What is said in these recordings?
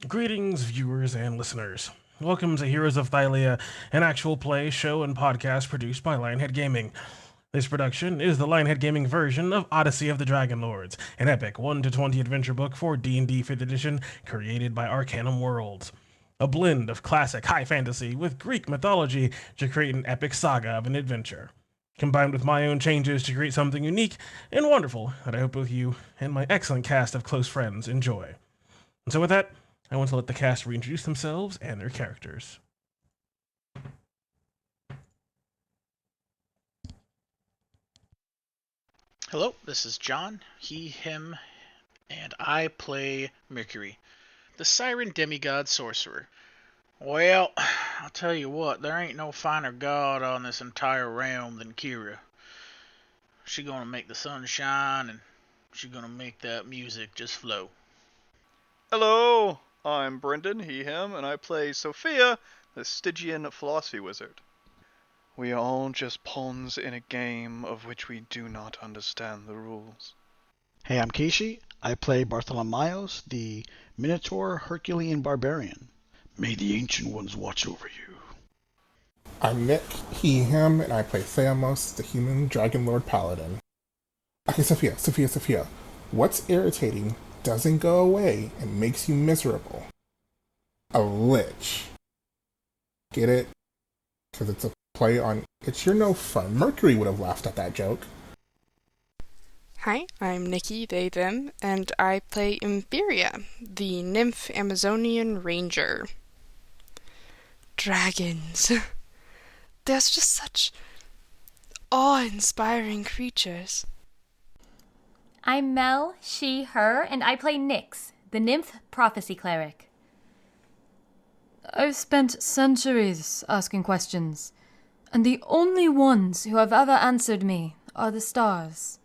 Greetings, viewers and listeners. Welcome to Heroes of Thylea, an actual play, show, and podcast produced by Lionhead Gaming. This production is the Lionhead Gaming version of Odyssey of the Dragon Lords, an epic 1 to 20 adventure book for D&D 5th edition created by Arcanum Worlds. A blend of classic high fantasy with Greek mythology to create an epic saga of an adventure, combined with my own changes to create something unique and wonderful that I hope both you and my excellent cast of close friends enjoy. And so with that, I want to let the cast reintroduce themselves and their characters. Hello, this is John, he, him, and I play Mercury, the Siren demigod sorcerer. Well, I'll tell you what, there ain't no finer god on this entire realm than Kira. She gonna make the sun shine, and she gonna make that music just flow. Hello, I'm Brendan, he, him, and I play Sophia, the Stygian philosophy wizard. We are all just pawns in a game of which we do not understand the rules. Hey, I'm Kishi. I play Bartholomeos, the Minotaur Herculean Barbarian. May the Ancient Ones watch over you. I'm Nick, he, him, and I play Theamos, the human Dragon Lord Paladin. Okay, Sophia. What's irritating doesn't go away and makes you miserable? A lich. Get it? Because it's a play on It's Your No Fun. Mercury would have laughed at that joke. Hi, I'm Nikki, they, them, and I play Imperia, the nymph Amazonian ranger. Dragons. There's just such awe-inspiring creatures. I'm Mel, she, her, and I play Nyx, the nymph prophecy cleric. I've spent centuries asking questions, and the only ones who have ever answered me are the stars.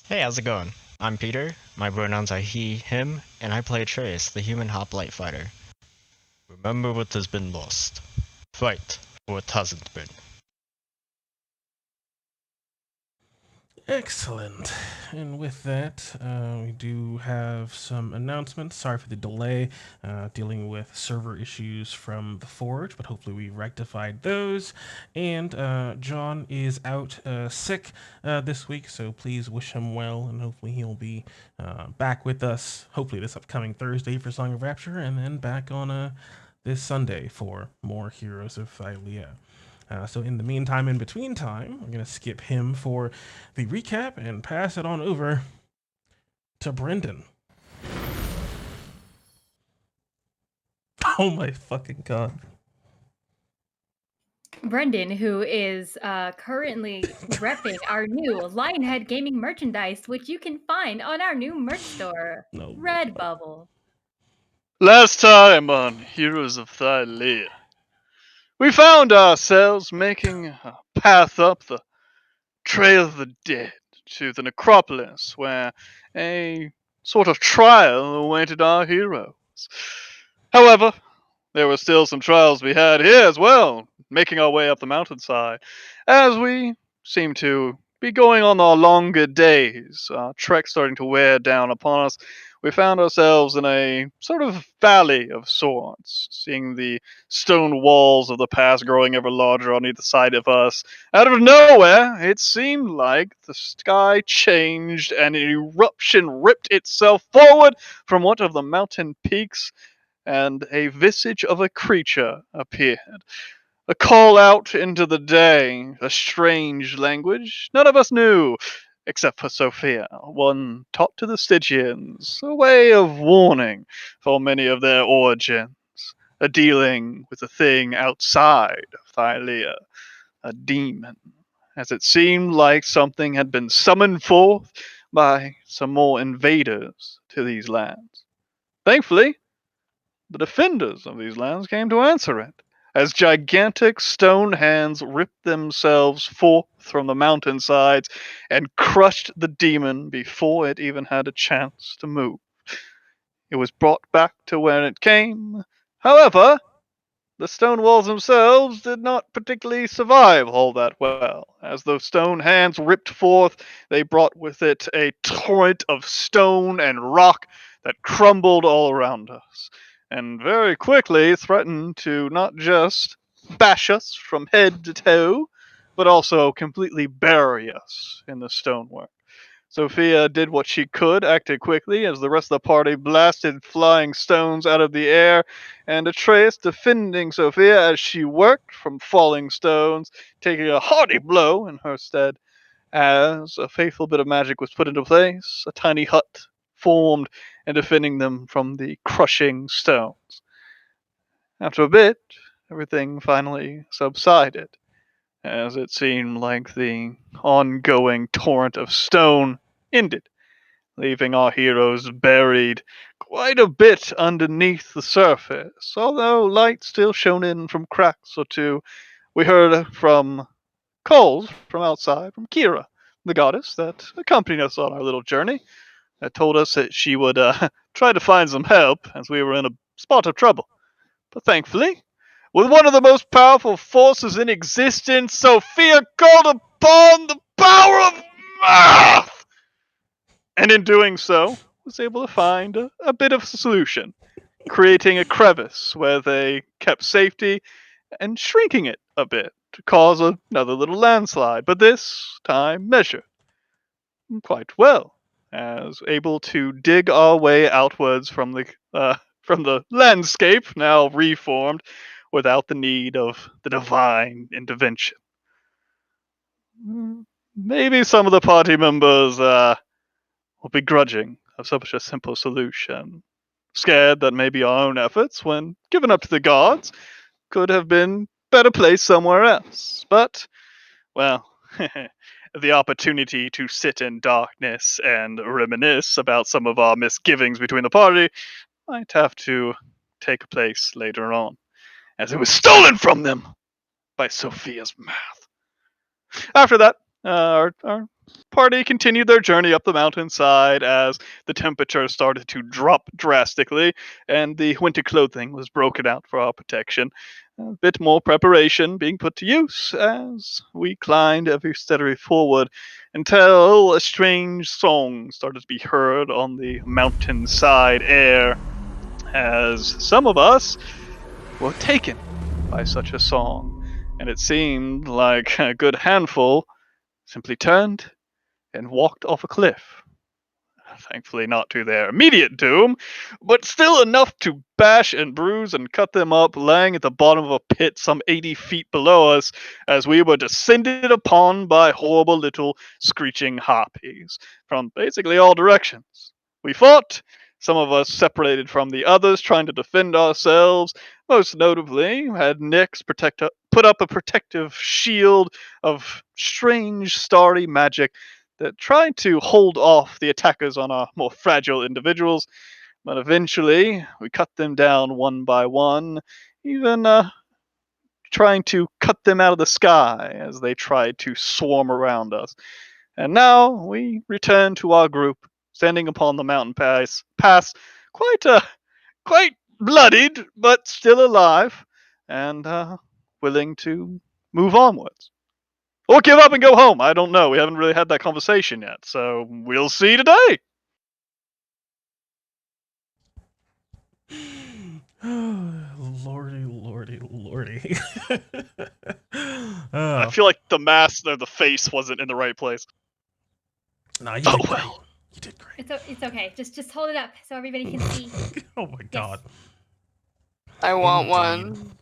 Hey, how's it going? I'm Peter, my pronouns are he, him, and I play Trace, the human hoplite fighter. Remember what has been lost. Fight for what hasn't been. Excellent. And with that, we do have some announcements. Sorry for the delay, dealing with server issues from the Forge, but hopefully we rectified those. And John is out sick this week, so please wish him well, and hopefully he'll be back with us, hopefully this upcoming Thursday for Song of Rapture, and then back on this Sunday for more Heroes of Thylea. So in the meantime, in between time, I'm going to skip him for the recap and pass it on over to Brendan. Oh my fucking god. Brendan, who is currently repping our new Lionhead Gaming merchandise, which you can find on our new merch store, No. Redbubble. Last time on Heroes of Thylea, we found ourselves making a path up the Trail of the Dead to the necropolis, where a sort of trial awaited our heroes. However, there were still some trials we had here as well, making our way up the mountainside, as we seemed to be going on our longer days, our trek starting to wear down upon us. We found ourselves in a sort of valley of sorts, seeing the stone walls of the pass growing ever larger on either side of us. Out of nowhere, it seemed like the sky changed and an eruption ripped itself forward from one of the mountain peaks, and a visage of a creature appeared. A call out into the day, a strange language none of us knew, except for Sophia, one taught to the Stygians, a way of warning for many of their origins, a dealing with a thing outside of Thylea, a demon, as it seemed like something had been summoned forth by some more invaders to these lands. Thankfully, the defenders of these lands came to answer it, as gigantic stone hands ripped themselves forth from the mountainsides and crushed the demon before it even had a chance to move. It was brought back to where it came. However, the stone walls themselves did not particularly survive all that well. As those stone hands ripped forth, they brought with it a torrent of stone and rock that crumbled all around us. and very quickly threatened to not just bash us from head to toe, but also completely bury us in the stonework. Sophia did what she could, acted quickly as the rest of the party blasted flying stones out of the air, and Atreus defending Sophia as she worked from falling stones, taking a hearty blow in her stead. As a faithful bit of magic was put into place, a tiny hut formed and defending them from the crushing stones. After a bit, everything finally subsided, as it seemed like the ongoing torrent of stone ended, leaving our heroes buried quite a bit underneath the surface. Although light still shone in from cracks or two, we heard from calls from outside from Kira, the goddess that accompanied us on our little journey, that told us that she would try to find some help as we were in a spot of trouble. But thankfully, with one of the most powerful forces in existence, Sophia called upon the power of math! And in doing so, was able to find a bit of a solution, creating a crevice where they kept safety and shrinking it a bit to cause another little landslide, but this time measured quite well, as able to dig our way outwards from the landscape now reformed without the need of the divine intervention. Maybe some of the party members will be grudging of such a simple solution, scared that maybe our own efforts, when given up to the gods, could have been better placed somewhere else. But, well, the opportunity to sit in darkness and reminisce about some of our misgivings between the party might have to take place later on, as it was stolen from them by Sophia's math. After that, our party continued their journey up the mountainside as the temperature started to drop drastically and the winter clothing was broken out for our protection. A bit more preparation being put to use as we climbed ever steadily forward until a strange song started to be heard on the mountainside air, as some of us were taken by such a song, and it seemed like a good handful simply turned and walked off a cliff. Thankfully, not to their immediate doom, but still enough to bash and bruise and cut them up, laying at the bottom of a pit some 80 feet below us as we were descended upon by horrible little screeching harpies from basically all directions. We fought, some of us separated from the others, trying to defend ourselves. Most notably, had put up a protective shield of strange, starry magic that tried to hold off the attackers on our more fragile individuals, but eventually we cut them down one by one, even trying to cut them out of the sky as they tried to swarm around us. And now we return to our group, standing upon the mountain pass quite quite bloodied, but still alive, and willing to move onwards. Or give up and go home. I don't know. We haven't really had that conversation yet, so we'll see today. Lordy, lordy, lordy. I Oh, feel like the mask or the face wasn't in the right place. no, you Oh did great. well. You did great. It's okay. Just hold it up so everybody can see. Oh my god. I want Indeed. one.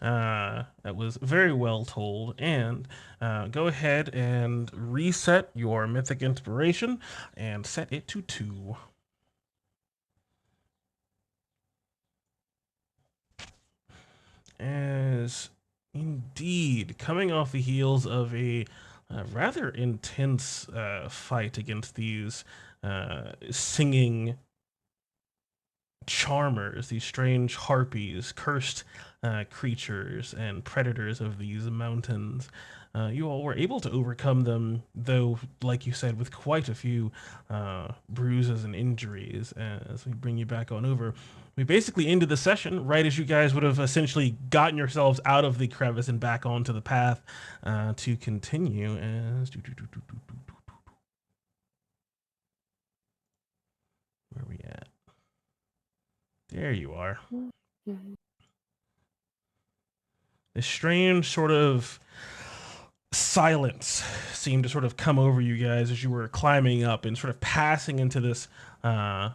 That was very well told. And go ahead and reset your mythic inspiration and set it to 2. As indeed, coming off the heels of a rather intense fight against these singing charmers, these strange harpies, cursed creatures, and predators of these mountains. You all were able to overcome them, though, like you said, with quite a few bruises and injuries. As we bring you back on over, we basically ended the session right as you guys would have essentially gotten yourselves out of the crevice and back onto the path to continue. As where are we at? There you are. Mhm. This strange sort of silence seemed to sort of come over you guys as you were climbing up and sort of passing into this uh,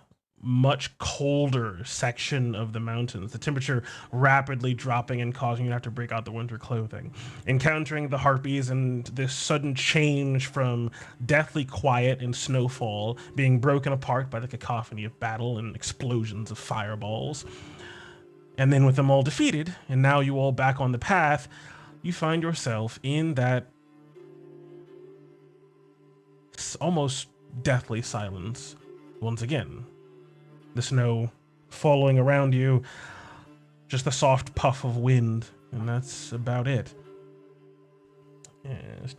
much colder section of the mountains. The temperature rapidly dropping and causing you to have to break out the winter clothing. Encountering the harpies and this sudden change from deathly quiet and snowfall being broken apart by the cacophony of battle and explosions of fireballs. And then with them all defeated, and now you all back on the path, you find yourself in that almost deathly silence once again. The snow falling around you, just a soft puff of wind, and that's about it. Yes,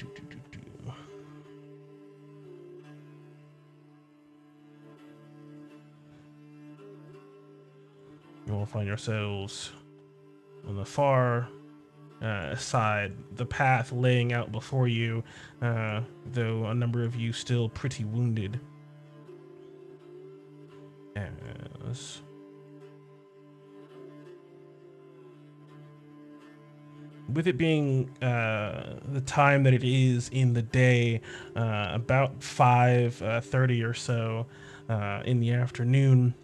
You will find yourselves on the far side, the path laying out before you, though a number of you still pretty wounded. Yes. With it being the time that it is in the day, about 5:30 or so in the afternoon,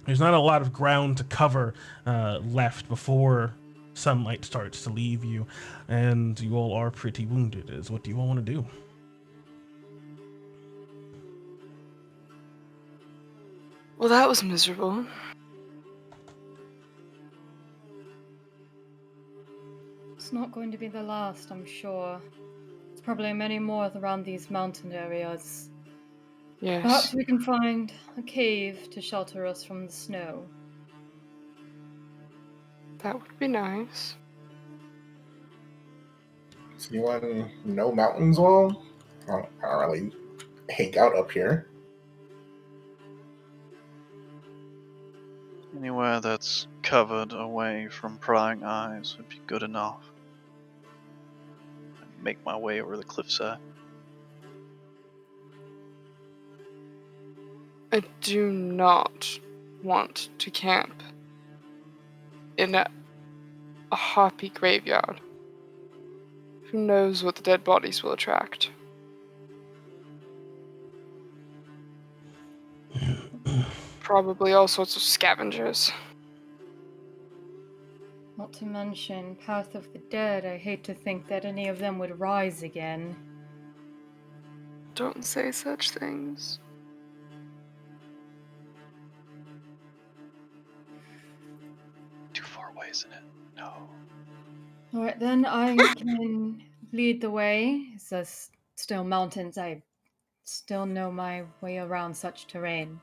there's not a lot of ground to cover left before sunlight starts to leave you, and you all are pretty wounded. Is what do you all want to do? Well, that was miserable. It's not going to be the last, I'm sure. There's probably many more around these mountain areas. Yes. Perhaps we can find a cave to shelter us from the snow. That would be nice. Does anyone know mountains well? I don't really hang out up here. Anywhere that's covered away from prying eyes would be good enough. I'd make my way over the cliffside. I do not want to camp in a hoppy graveyard. Who knows what the dead bodies will attract? Probably all sorts of scavengers. Not to mention Path of the Dead. I hate to think that any of them would rise again. Don't say such things. Too far away, isn't it? No. Alright, then I can lead the way. It's just still mountains. I still know my way around such terrain.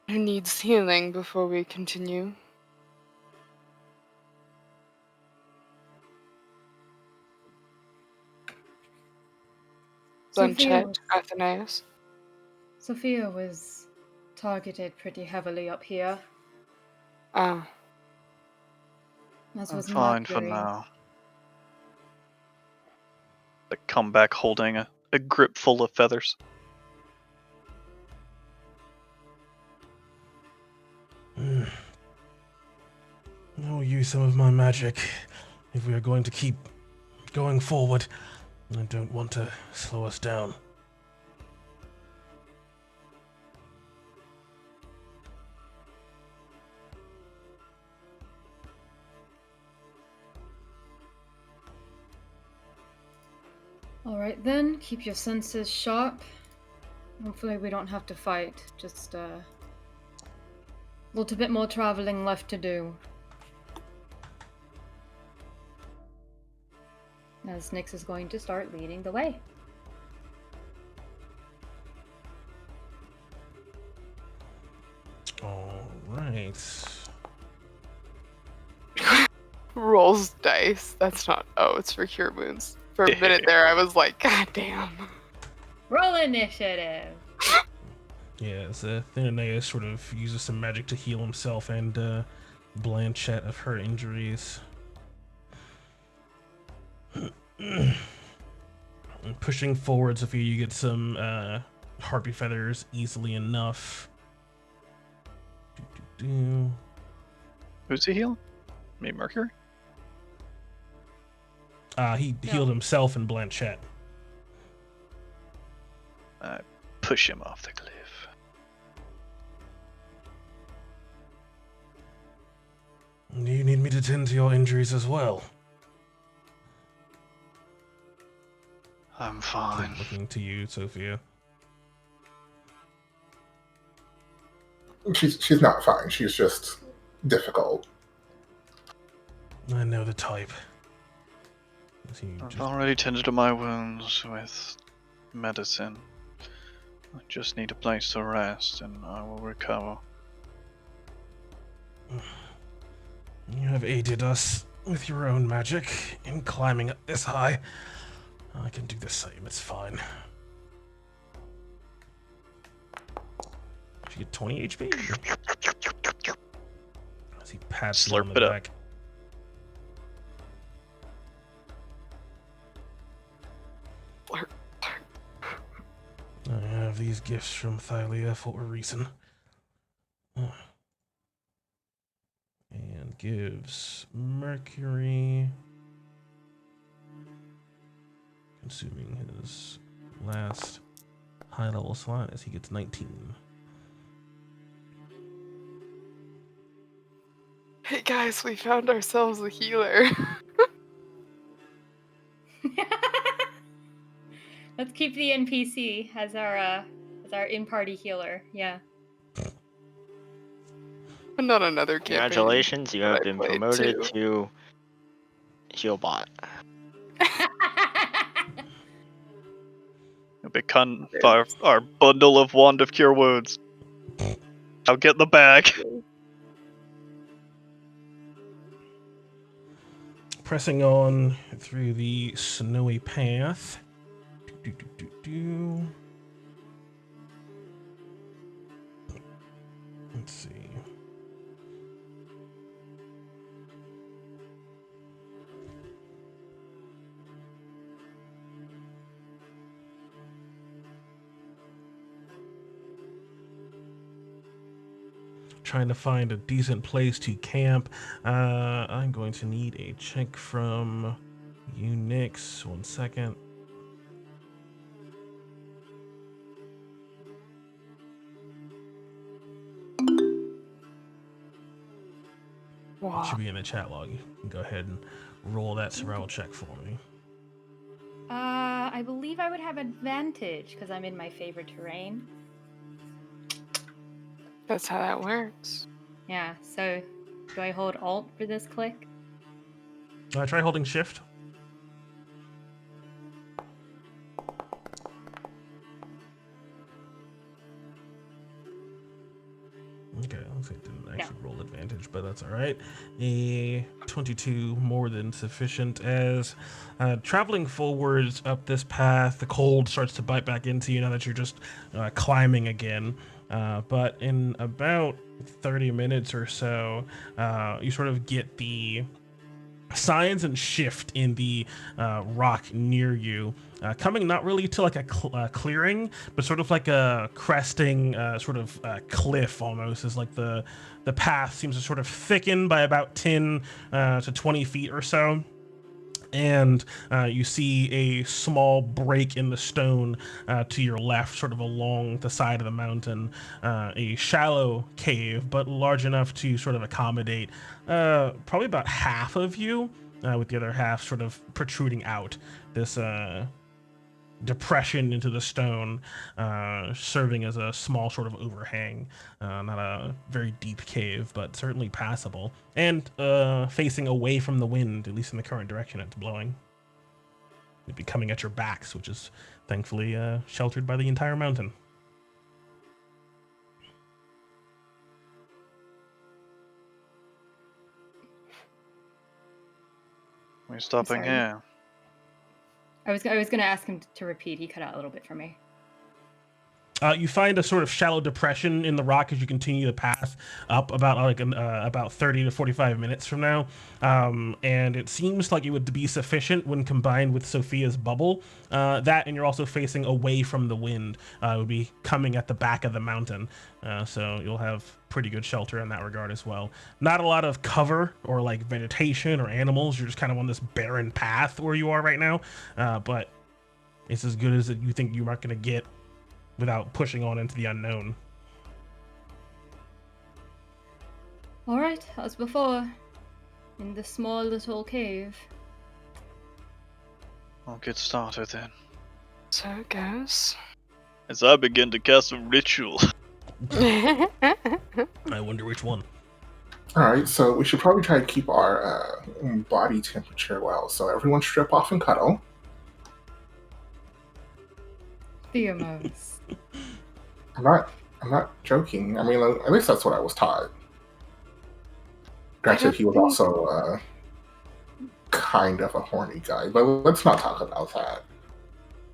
Who needs healing before we continue? Blanchett, Athenaeus. Sophia was targeted pretty heavily up here, Ah, as I'm was fine for Mercury. now. I come back holding a grip full of feathers. I'll use some of my magic if we are going to keep going forward. I don't want to slow us down. Alright then, keep your senses sharp. Hopefully we don't have to fight. Just a little bit more traveling left to do. As Nyx is going to start leading the way. All right. rolls dice. That's not. Oh, it's for cure wounds. For a minute there, I was like, God damn. Roll initiative! Yes, Athenaeus sort of uses some magic to heal himself and Blanchett of her injuries. Pushing forward, Sophia, you get some harpy feathers easily enough. Do. Who's he healing? Me, Mercury? He healed himself in Blanchette. I push him off the cliff. Do you need me to tend to your injuries as well? I'm fine. Looking to you, Sophia. She's not fine. She's just difficult. I know the type. I've already tended to my wounds with medicine. I just need a place to rest and I will recover. You have aided us with your own magic in climbing up this high. I can do the same, it's fine. She get 20 HP. As he pats you on the back. I have these gifts from Thylea for a reason. And gives Mercury, consuming his last high level slot as he gets 19. Hey guys, we found ourselves a healer. Let's keep the NPC as our in-party healer. Yeah. Not another campaign. Congratulations, you have been promoted to Healbot. You'll become our bundle of Wand of Cure Wounds. I'll get the bag. Pressing on through the snowy path. Let's see. Trying to find a decent place to camp. I'm going to need a check from you, Nyx. 1 second. Wow. It should be in the chat log. You can go ahead and roll that survival check for me. I believe I would have advantage because I'm in my favorite terrain. That's how that works. Yeah, so do I hold Alt for this click? Try holding Shift. Okay, looks like it didn't actually roll advantage, but that's all right. A 22 more than sufficient as traveling forwards up this path, the cold starts to bite back into you now that you're just climbing again. But in about 30 minutes or so, you sort of get the signs and shift in the rock near you, coming not really to like a clearing, but sort of like a cresting sort of cliff almost. Is like the path seems to sort of thicken by about 10 to 20 feet or so. And you see a small break in the stone to your left, sort of along the side of the mountain. A shallow cave, but large enough to sort of accommodate probably about half of you, with the other half sort of protruding out. This depression into the stone, serving as a small sort of overhang. Not a very deep cave, but certainly passable. And facing away from the wind, at least in the current direction it's blowing. It'd be coming at your backs, which is thankfully sheltered by the entire mountain. We're stopping here. I was going to ask him to repeat. He cut out a little bit for me. You find a sort of shallow depression in the rock as you continue the path up about 30 to 45 minutes from now, and it seems like it would be sufficient when combined with Sophia's bubble. That, and you're also facing away from the wind. It would be coming at the back of the mountain, so you'll have pretty good shelter in that regard as well. Not a lot of cover or like vegetation or animals. You're just kind of on this barren path where you are right now, but it's as good as you think you are going to get without pushing on into the unknown. Alright, as before, in the small little cave. I'll get started then. So it goes. As I begin to cast a ritual. I wonder which one. Alright, so we should probably try to keep our body temperature well. So everyone strip off and cuddle. Theomos. I'm not joking. I mean, at least that's what I was taught. Granted, he was also kind of a horny guy, but let's not talk about that.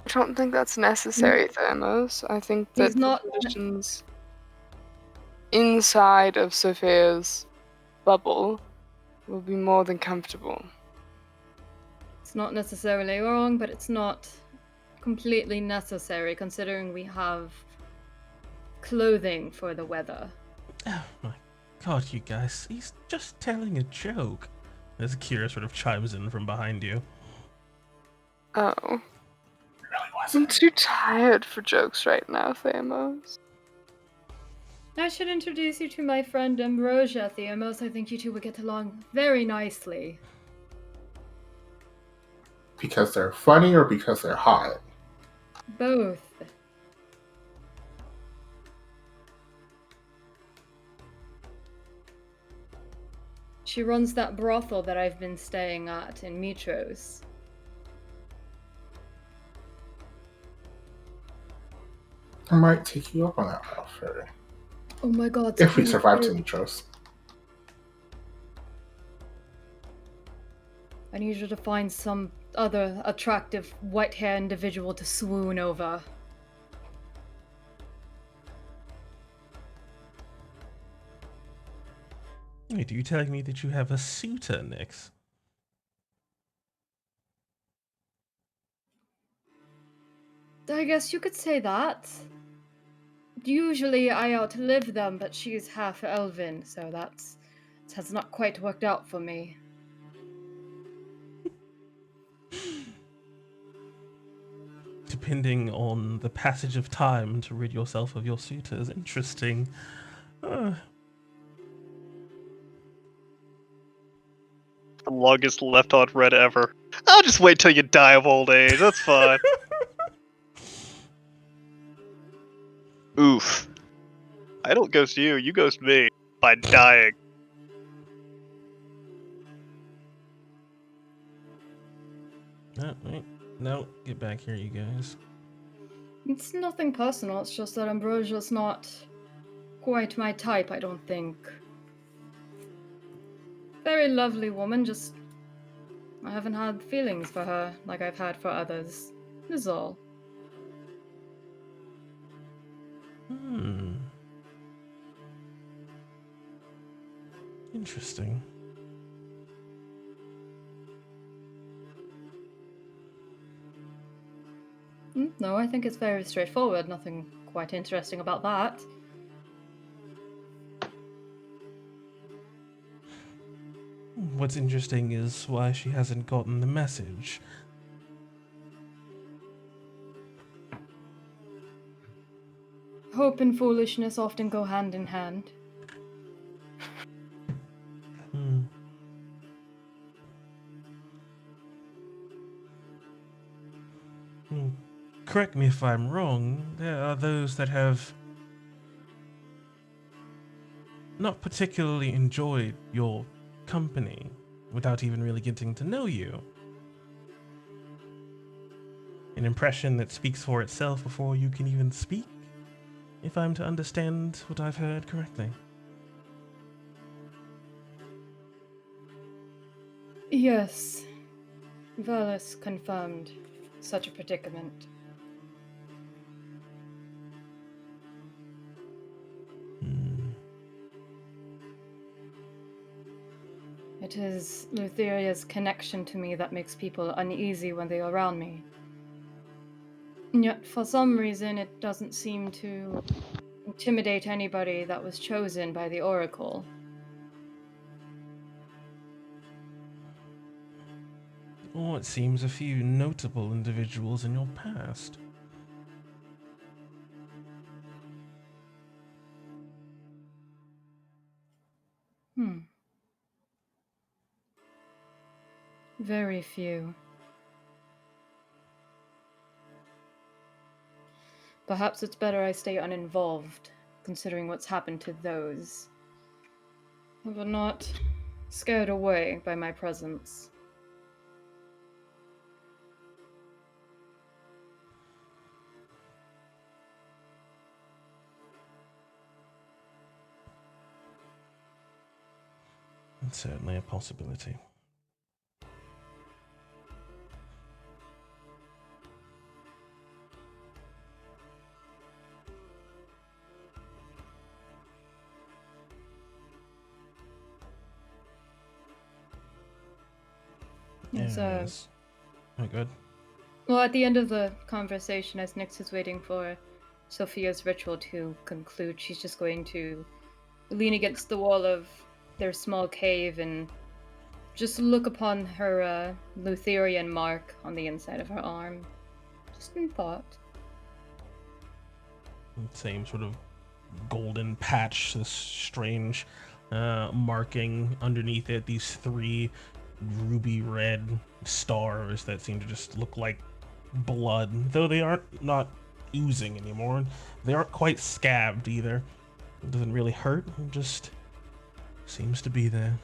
I don't think that's necessary, Thermos. I think that He's not- the conditions inside of Sophia's bubble will be more than comfortable. It's not necessarily wrong, but it's not completely necessary considering we have clothing for the weather. Oh my god, you guys. He's just telling a joke. As Kira sort of chimes in from behind you. Oh. Really I'm wasn't. too tired for jokes right now, Thamos. I should introduce you to my friend Ambrosia, Theomos. I think you two would get along very nicely. Because they're funny or because they're hot? Both. She runs that brothel that I've been staying at in Mitros. I might take you up on that offer. Oh my god. If we Sophia, survive to Mitros. I need you to find some other attractive white-haired individual to swoon over. Wait, are you telling me that you have a suitor, Nyx? I guess you could say that. Usually I outlive them, but she's half elven, so that has not quite worked out for me. Depending on the passage of time to rid yourself of your suitors. Interesting. The longest left on red ever. I'll just wait till you die of old age, that's fine. Oof. I don't ghost you, you ghost me. By dying. Oh, wait. No, get back here, you guys. It's nothing personal, it's just that Ambrosia's not quite my type, I don't think. Very lovely woman, just I haven't had feelings for her like I've had for others. Is all. Interesting. No, I think it's very straightforward. Nothing quite interesting about that. What's interesting is why she hasn't gotten the message. Hope and foolishness often go hand in hand. Correct me if I'm wrong, there are those that have not particularly enjoyed your company without even really getting to know you. An impression that speaks for itself before you can even speak, if I'm to understand what I've heard correctly. Yes. Valis confirmed such a predicament. It is Lutheria's connection to me that makes people uneasy when they are around me. And yet, for some reason, it doesn't seem to intimidate anybody that was chosen by the Oracle. Or it seems a few notable individuals in your past. Very few. Perhaps it's better I stay uninvolved, considering what's happened to those. But not scared away by my presence. It's certainly a possibility. Yes. Oh, good. Well, at the end of the conversation, as Nyx is waiting for Sophia's ritual to conclude, she's just going to lean against the wall of their small cave and just look upon her Lutherian mark on the inside of her arm. Just in thought. Same sort of golden patch, this strange marking underneath it, these 3 ruby red stars that seem to just look like blood, though they aren't not oozing anymore. They aren't quite scabbed either. It doesn't really hurt, it just seems to be there.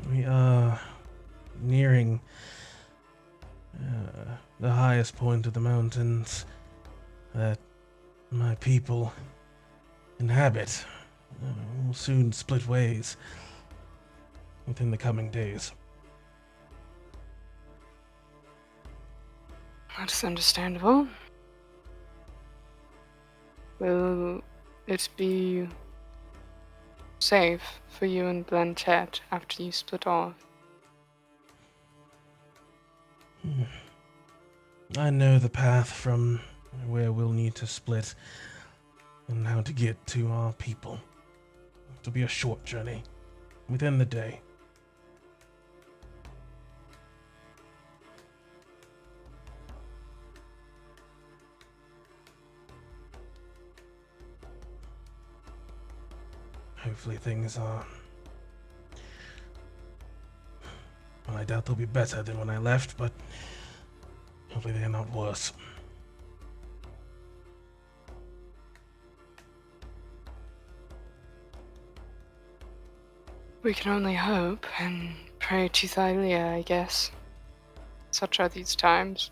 We are nearing the highest point of the mountains that my people inhabit. We'll soon split ways within the coming days. That's understandable. Will it be safe for you and Blanchette after you split off? I know the path from where we'll need to split and how to get to our people. It'll be a short journey, within the day. Hopefully things are... Well, I doubt they'll be better than when I left, but hopefully they're not worse. We can only hope and pray to Thylea, I guess. Such are these times.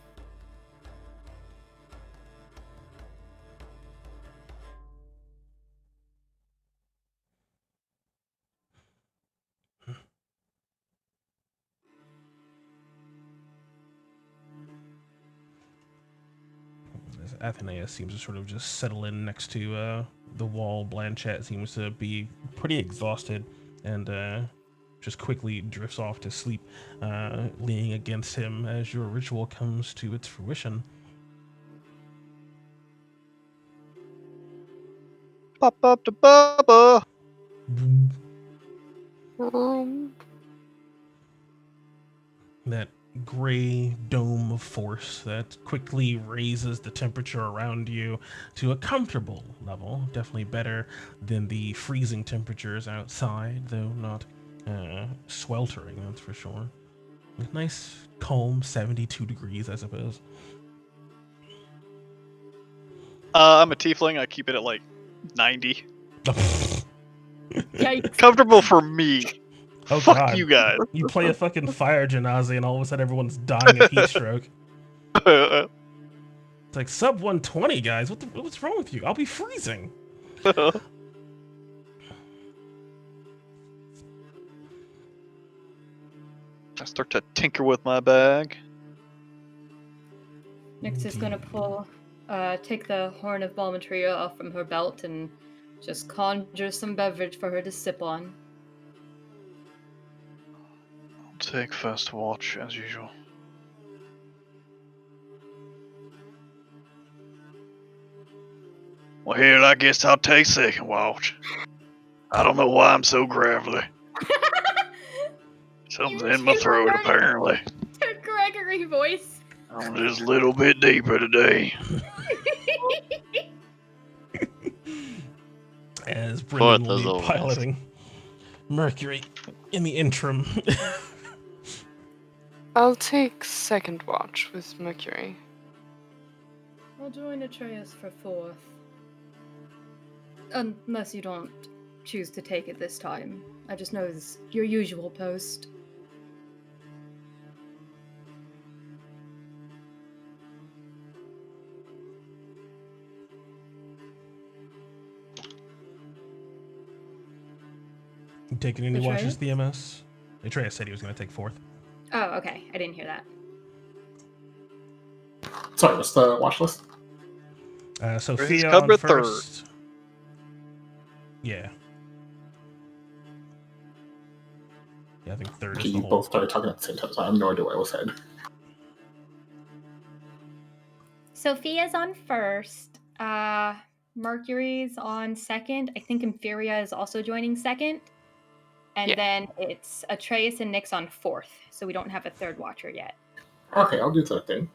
Athenea seems to sort of just settle in next to the wall. Blanchette seems to be pretty exhausted and just quickly drifts off to sleep, leaning against him as your ritual comes to its fruition. Pop up to Bubba. That gray dome of force that quickly raises the temperature around you to a comfortable level. Definitely better than the freezing temperatures outside, though not sweltering, that's for sure. A nice, calm 72 degrees, I suppose. I'm a tiefling. I keep it at like 90. Yikes. Comfortable for me. Oh, Fuck God. you guys. You play a fucking fire genasi and all of a sudden everyone's dying of heat stroke. It's like sub 120, guys. What's wrong with you? I'll be freezing. I start to tinker with my bag. Nyx is going to pull take the horn of Balmatria off from her belt and just conjure some beverage for her to sip on. I'll take first watch, as usual. Well, here, I guess I'll take second watch. I don't know why I'm so gravelly. Something's in my throat, apparently. Gregory voice. I'm just a little bit deeper today. As Brendan will as be always. piloting Mercury in the interim. I'll take second watch with Mercury. I'll join Atreus for fourth. Unless you don't choose to take it this time. I just know it's your usual post. You taking any Atreus? watches, the MS? Atreus said he was going to take fourth. Oh, okay. I didn't hear that. Sorry, what's the watch list? Sophia on covered first. Yeah. Yeah, I think third Okay, is the you whole. both started talking at the same time, so I have no idea what was said. Sophia's on first. Mercury's on second. I think Inferior is also joining second. And then it's Atreus and Nyx on fourth. So we don't have a third watcher yet. Okay, I'll do that then.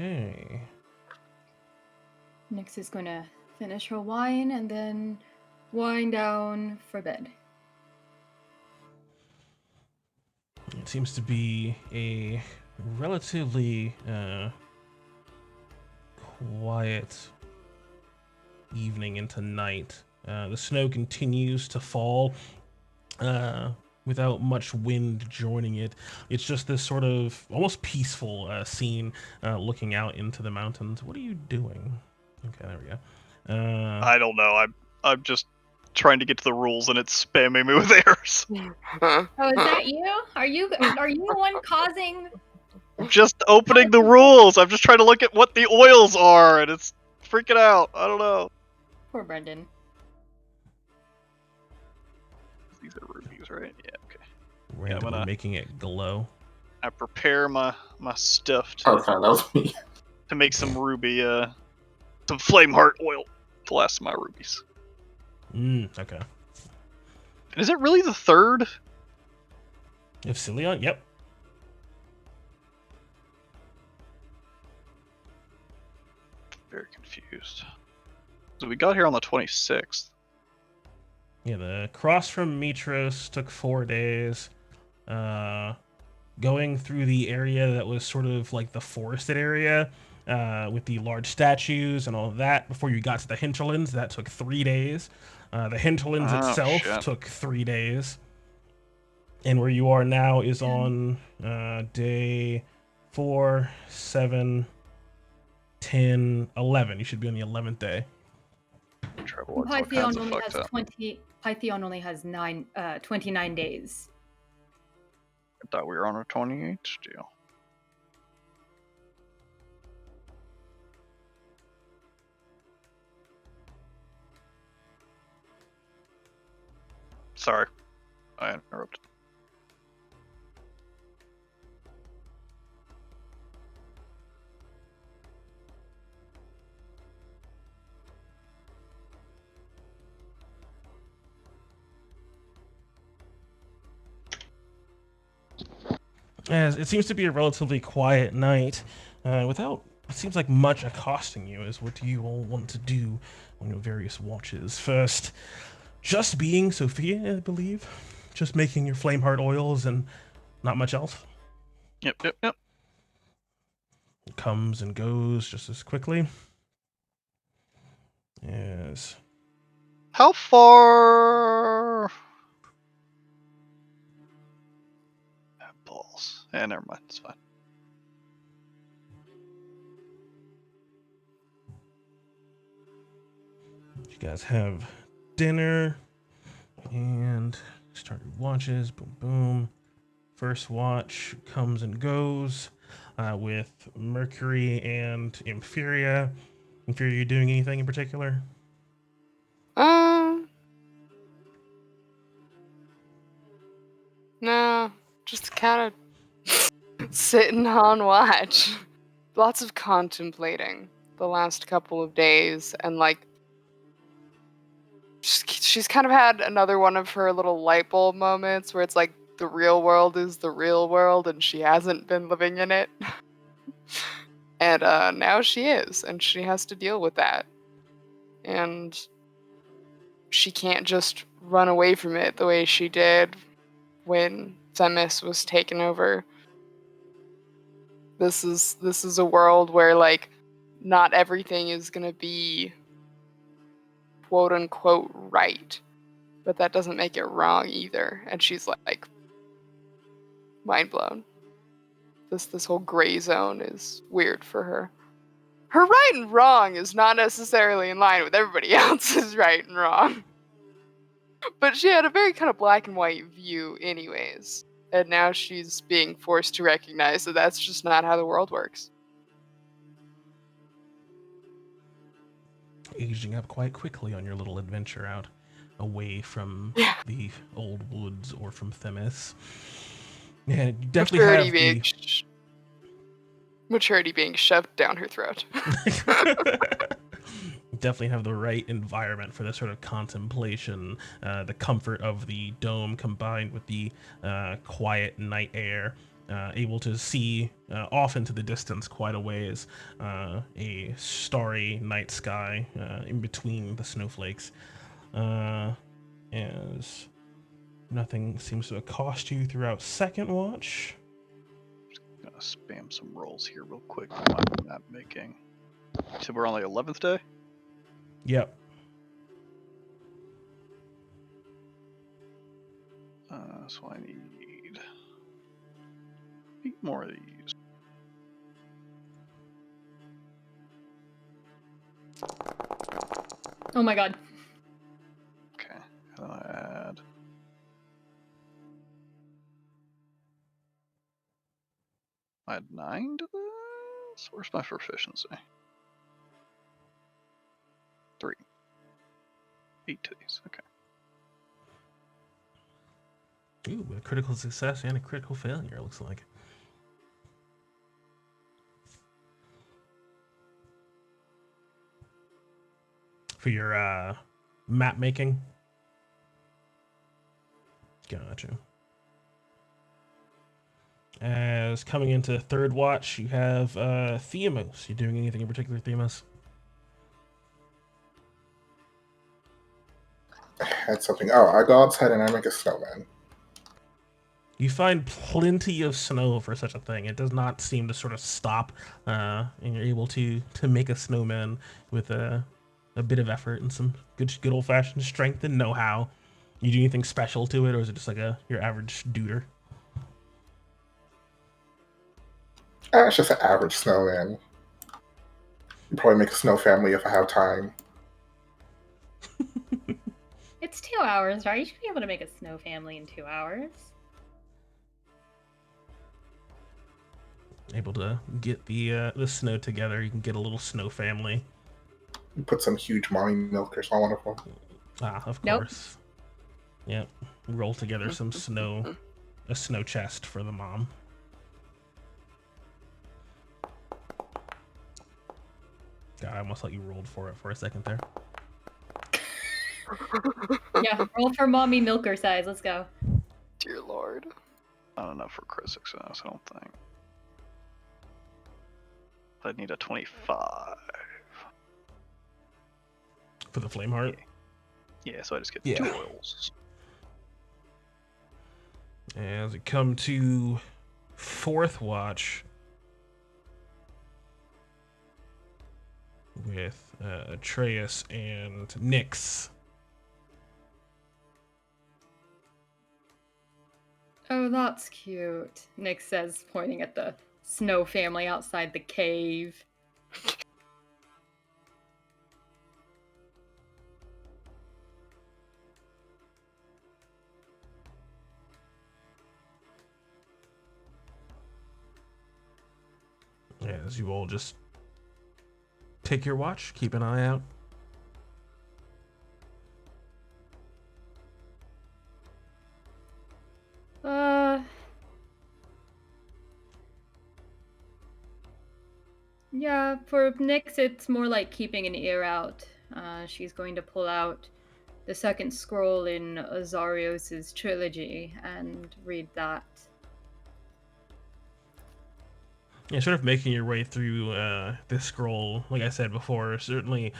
Okay. Nyx is going to finish her wine and then wind down for bed. It seems to be a relatively quiet evening into night. The snow continues to fall without much wind joining it. It's just this sort of almost peaceful scene looking out into the mountains. What are you doing? Okay, there we go. I don't know. I'm just trying to get to the rules, and it's spamming me with errors. Oh, is that you? Are you the one causing? I'm just opening the rules. I'm just trying to look at what the oils are, and it's freaking out. I don't know. Poor Brendan. These are rubies, right? Yeah, okay. Randomly making it glow. I prepare my stuff Okay, that was me. to make some ruby, some flame heart oil to last my rubies. Okay. And is it really the third? If Thylea? Yep. Very confused. So we got here on the 26th. Yeah, the cross from Mitros took 4 days. Going through the area that was sort of like the forested area with the large statues and all of that before you got to the hinterlands, that took 3 days. The hinterlands itself took 3 days. And where you are now is on day 4, 7, 10, 11. You should be on the 11th day. Pythion only has 20. Pythion only has 29 days. I thought we were on a 28 still. Sorry, I interrupted. As it seems to be a relatively quiet night, without it seems like much accosting you. Is what do you all want to do on your various watches? First, just being Sophia, I believe, just making your flame heart oils and not much else. Yep. It comes and goes just as quickly. Yes. How far? Balls. Never mind. It's fine. You guys have dinner and start your watches. Boom, boom. First watch comes and goes with Mercury and Inferior. Inferior, you doing anything in particular? No, just kind of sitting on watch. Lots of contemplating the last couple of days, and like, she's kind of had another one of her little light bulb moments where it's like the real world is the real world, and she hasn't been living in it. And now she is, and she has to deal with that. And she can't just run away from it the way she did when Themis was taken over. This is a world where like not everything is gonna be quote unquote right, but that doesn't make it wrong either. And she's like mind blown. This whole gray zone is weird for her. Her right and wrong is not necessarily in line with everybody else's right and wrong. But she had a very kind of black and white view anyways. And now she's being forced to recognize that that's just not how the world works. Aging up quite quickly on your little adventure out away from the old woods or from Themis. Yeah, you definitely have the... Maturity being shoved down her throat. Definitely have the right environment for this sort of contemplation, the comfort of the dome combined with the quiet night air, able to see off into the distance quite a ways, a starry night sky in between the snowflakes, as nothing seems to accost you throughout second watch. Gonna spam some rolls here real quick on my map making. So we're on the 11th day? Yep. So I need 8 more of these. Oh my god. Okay, and then I add. I had 9 to this? Where's my proficiency? 3. 8 to these, okay. Ooh, a critical success and a critical failure, it looks like. For your map making? Gotcha. As coming into third watch, you have Theamos. You doing anything in particular, Theamos? I had something. Oh, I go outside and I make a snowman. You find plenty of snow for such a thing. It does not seem to sort of stop, and you're able to make a snowman with a bit of effort and some good old fashioned strength and know-how. You do anything special to it, or is it just like your average duder? It's just an average snowman. Probably make a snow family if I have time. It's 2 hours, right? You should be able to make a snow family in 2 hours. Able to get the snow together. You can get a little snow family. Put some huge mommy milkers on one of them. Ah, of Nope. course. Yep. Roll together some snow, a snow chest for the mom. God, I almost thought you rolled for it for a second there. Yeah, roll for mommy milker size. Let's go. Dear Lord. Not enough for crit success, I don't think. I need a 25. For the flame heart? Yeah, so I just get 2 oils. As we come to fourth watch with Atreus and Nyx. Oh, that's cute, Nick says, pointing at the snow family outside the cave. as you all just take your watch, keep an eye out. Yeah, for Nyx, it's more like keeping an ear out. She's going to pull out the second scroll in Azarios' trilogy and read that. Yeah, sort of making your way through this scroll, like I said before, certainly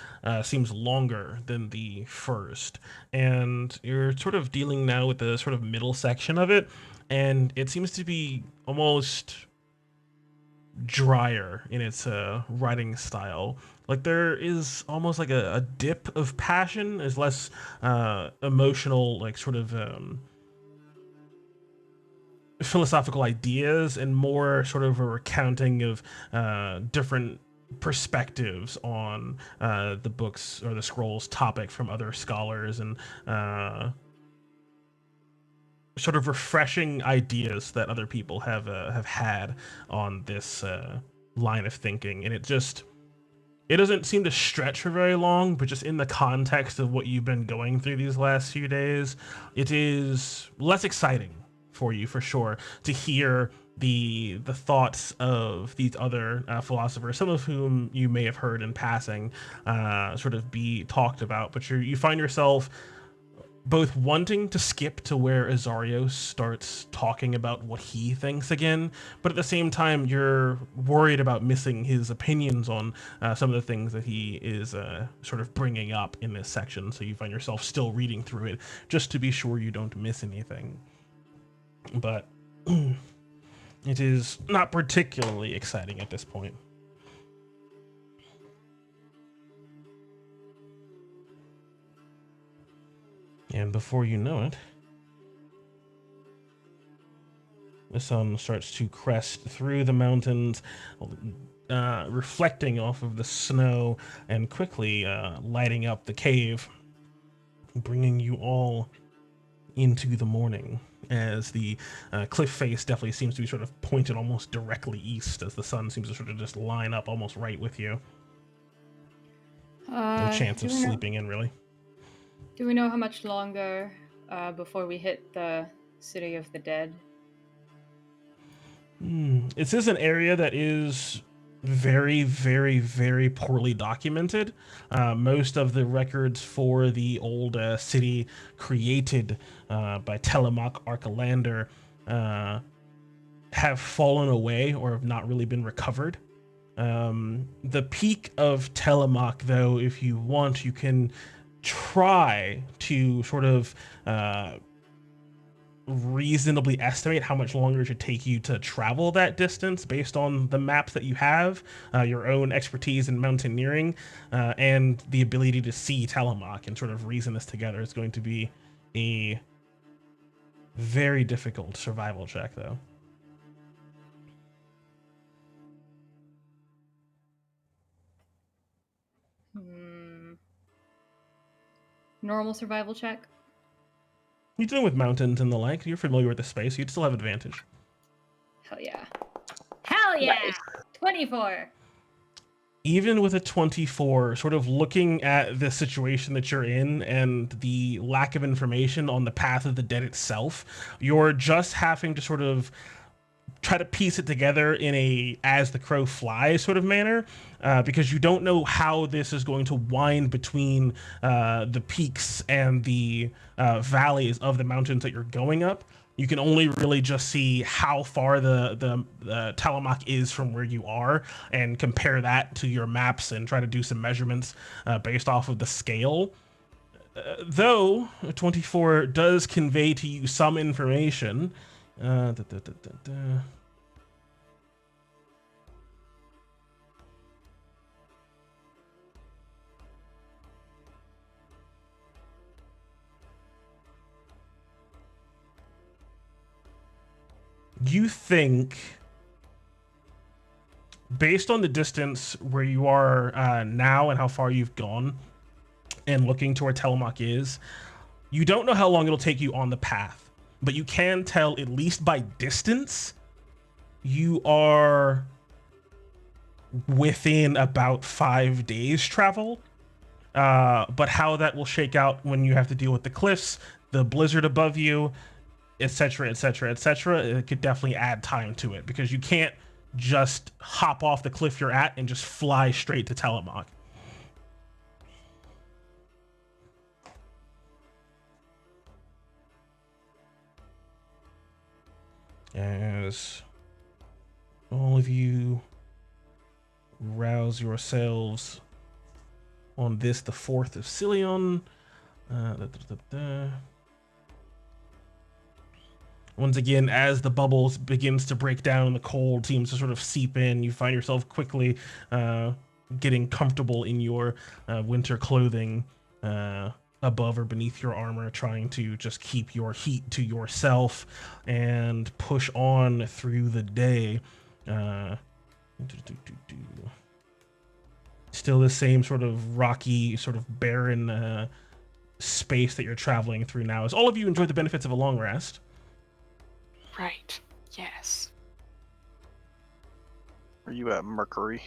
seems longer than the first. And you're sort of dealing now with the sort of middle section of it, and it seems to be almost drier in its writing style. Like there is almost like a dip of passion. There's less emotional, like sort of philosophical ideas, and more sort of a recounting of different perspectives on the books or the scrolls topic from other scholars, and sort of refreshing ideas that other people have had on this line of thinking. And it doesn't seem to stretch for very long, but just in the context of what you've been going through these last few days, it is less exciting for you, for sure, to hear the thoughts of these other philosophers, some of whom you may have heard in passing, sort of be talked about. But you find yourself both wanting to skip to where Azarios starts talking about what he thinks again, but at the same time, you're worried about missing his opinions on some of the things that he is sort of bringing up in this section. So you find yourself still reading through it just to be sure you don't miss anything. But it is not particularly exciting at this point. And before you know it, the sun starts to crest through the mountains, reflecting off of the snow and quickly lighting up the cave, bringing you all into the morning, as the cliff face definitely seems to be sort of pointed almost directly east, as the sun seems to sort of just line up almost right with you. No chance of sleeping in, really. Do we know how much longer before we hit the City of the Dead? This is an area that is very, very, very poorly documented. Most of the records for the old city created by Telemoc Archelander have fallen away or have not really been recovered. The peak of Telemoc, though, if you want, you can try to sort of reasonably estimate how much longer it should take you to travel that distance based on the maps that you have, your own expertise in mountaineering, and the ability to see Telemoc and sort of reason this together. Is going to be a very difficult survival check, though. Normal survival check? You're dealing with mountains and the like. You're familiar with the space. You'd still have advantage. Hell yeah. Hell yeah! Nice. 24. Even with a 24, sort of looking at the situation that you're in and the lack of information on the path of the dead itself, you're just having to sort of try to piece it together in a as the crow flies sort of manner, because you don't know how this is going to wind between the peaks and the valleys of the mountains that you're going up. You can only really just see how far the Telemoc is from where you are, and compare that to your maps and try to do some measurements based off of the scale. Though 24 does convey to you some information. You think, based on the distance where you are now and how far you've gone, and looking to where Telemoc is, you don't know how long it'll take you on the path, but you can tell, at least by distance, you are within about 5 days travel. But how that will shake out when you have to deal with the cliffs, the blizzard above you, etc., etc., etc., it could definitely add time to it because you can't just hop off the cliff you're at and just fly straight to Telemach. As all of you rouse yourselves on this, the 4th of Silion. Once again, as the bubbles begins to break down and the cold seems to sort of seep in, you find yourself quickly getting comfortable in your winter clothing above or beneath your armor, trying to just keep your heat to yourself and push on through the day. Still the same sort of rocky, sort of barren space that you're traveling through now, as all of you enjoy the benefits of a long rest. Right. Yes. Are you at Mercury?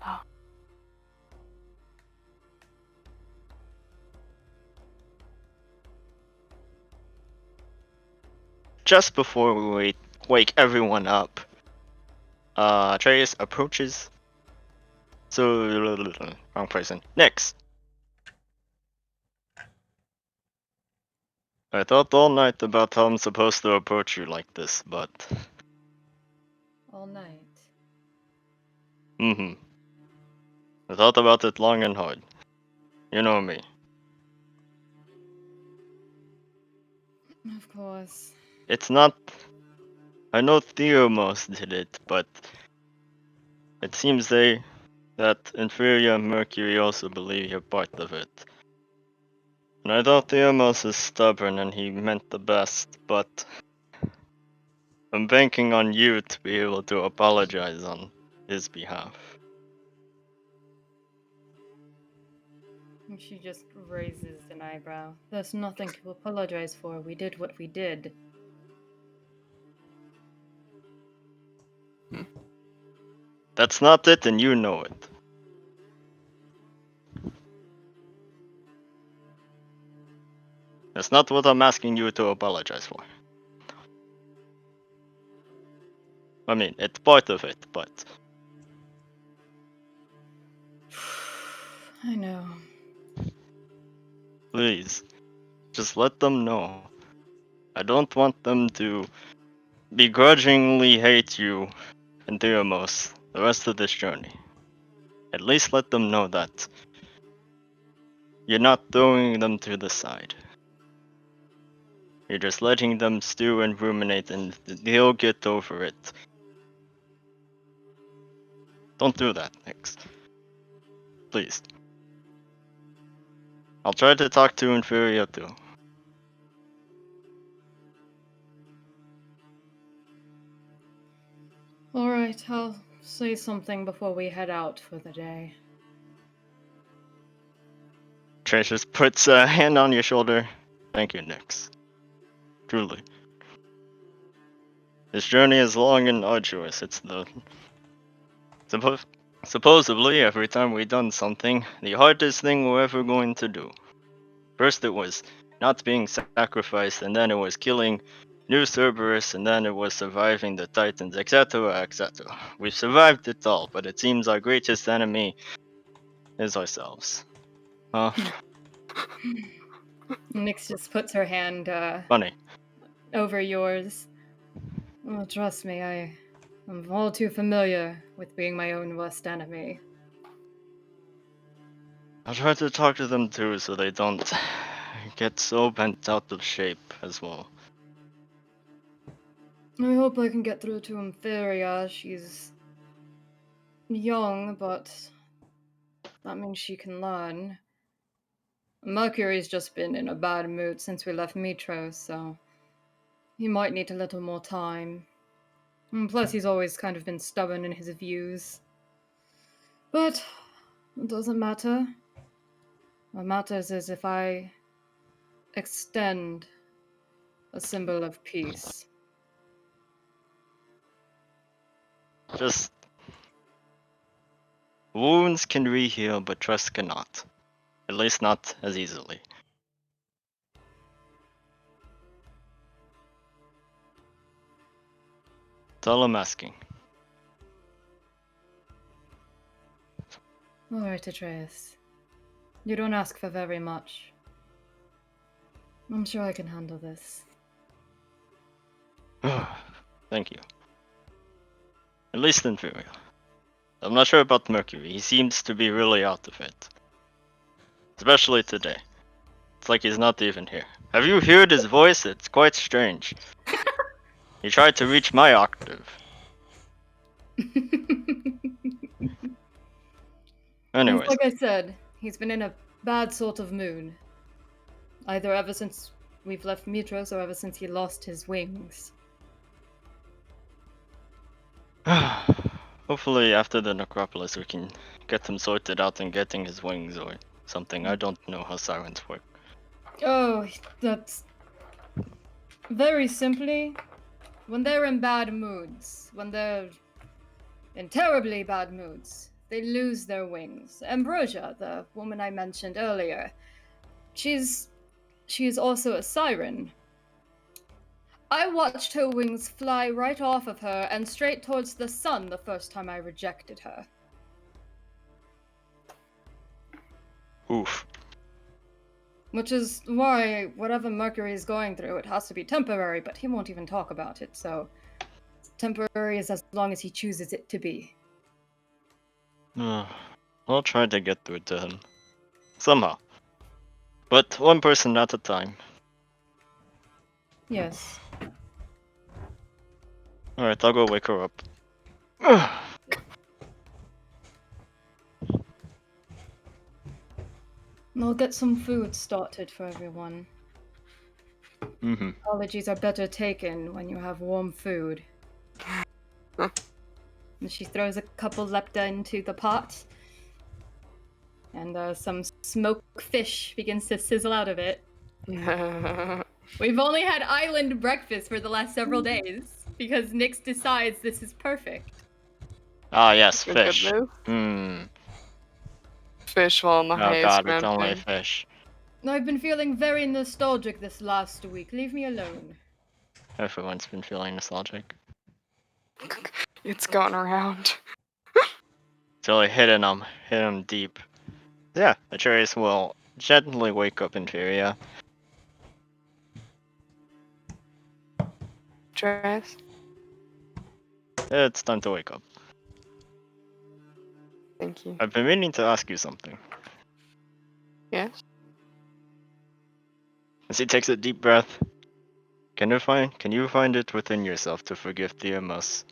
Oh. Just before we wake everyone up, Atreus approaches. So, wrong person. Next. I thought all night about how I'm supposed to approach you like this, but... All night. I thought about it long and hard. You know me. Of course. It's not... I know Theomos did it, but... It seems that Inferior and Mercury also believe you're part of it. And I thought Theomos is stubborn and he meant the best, but... I'm banking on you to be able to apologize on his behalf. And she just raises an eyebrow. There's nothing to apologize for. We did what we did. That's not it, and you know it. That's not what I'm asking you to apologize for. I mean, it's part of it, but... I know. Please, just let them know. I don't want them to begrudgingly hate you and Theomos the rest of this journey. At least let them know that you're not throwing them to the side. You're just letting them stew and ruminate and they'll get over it. Don't do that, Nix. Please. I'll try to talk to Inferior too. Alright, I'll say something before we head out for the day. Trace just puts a hand on your shoulder. Thank you, Nix. Truly. This journey is long and arduous. It's the... Supposedly, every time we done something, the hardest thing we're ever going to do. First it was not being sacrificed, and then it was killing new Cerberus, and then it was surviving the Titans, etc., etc. We've survived it all, but it seems our greatest enemy is ourselves. Huh? Nyx just puts her hand Funny. over yours. Well, trust me, I'm all too familiar with being my own worst enemy. I'll try to talk to them too, so they don't get so bent out of shape as well. I hope I can get through to Inferior. She's young, but that means she can learn. Mercury's just been in a bad mood since we left Mitros, so he might need a little more time. And plus, he's always kind of been stubborn in his views. But it doesn't matter. What matters is if I extend a symbol of peace. Just wounds can re-heal, but trust cannot. At least not as easily. That's all I'm asking. Alright, Atreus. You don't ask for very much. I'm sure I can handle this. Thank you. At least inferior. I'm not sure about Mercury. He seems to be really out of it. Especially today. It's like he's not even here. Have you heard his voice? It's quite strange. He tried to reach my octave. Anyways. Like I said, he's been in a bad sort of mood. Either ever since we've left Mitros or ever since he lost his wings. Hopefully after the necropolis we can get him sorted out and getting his wings or something. I don't know how sirens work. Oh, that's... Very simply, when they're in bad moods, when they're in terribly bad moods, they lose their wings. Ambrosia, the woman I mentioned earlier, she's also a siren. I watched her wings fly right off of her and straight towards the sun the first time I rejected her. Oof. Which is why whatever Mercury is going through, it has to be temporary, but he won't even talk about it, so temporary is as long as he chooses it to be. I'll try to get through to him. Somehow. But one person at a time. Yes. Alright, I'll go wake her up. I'll get some food started for everyone. Mm-hmm. Apologies are better taken when you have warm food. Huh. And she throws a couple lepta into the pot. And some smoked fish begins to sizzle out of it. We've only had island breakfast for the last several days because Nyx decides this is perfect. Ah, yes, A good fish. move. Hmm. Fish while on the Oh highest god, it's only mountain. fish. I've been feeling very nostalgic this last week. Leave me alone. Everyone's been feeling nostalgic. It's gone around. It's really hitting him deep. Yeah, Atreus will gently wake up Inferior. Dress. It's time to wake up. Thank you. I've been meaning to ask you something. Yes? As he takes a deep breath, can you find it within yourself to forgive Theamos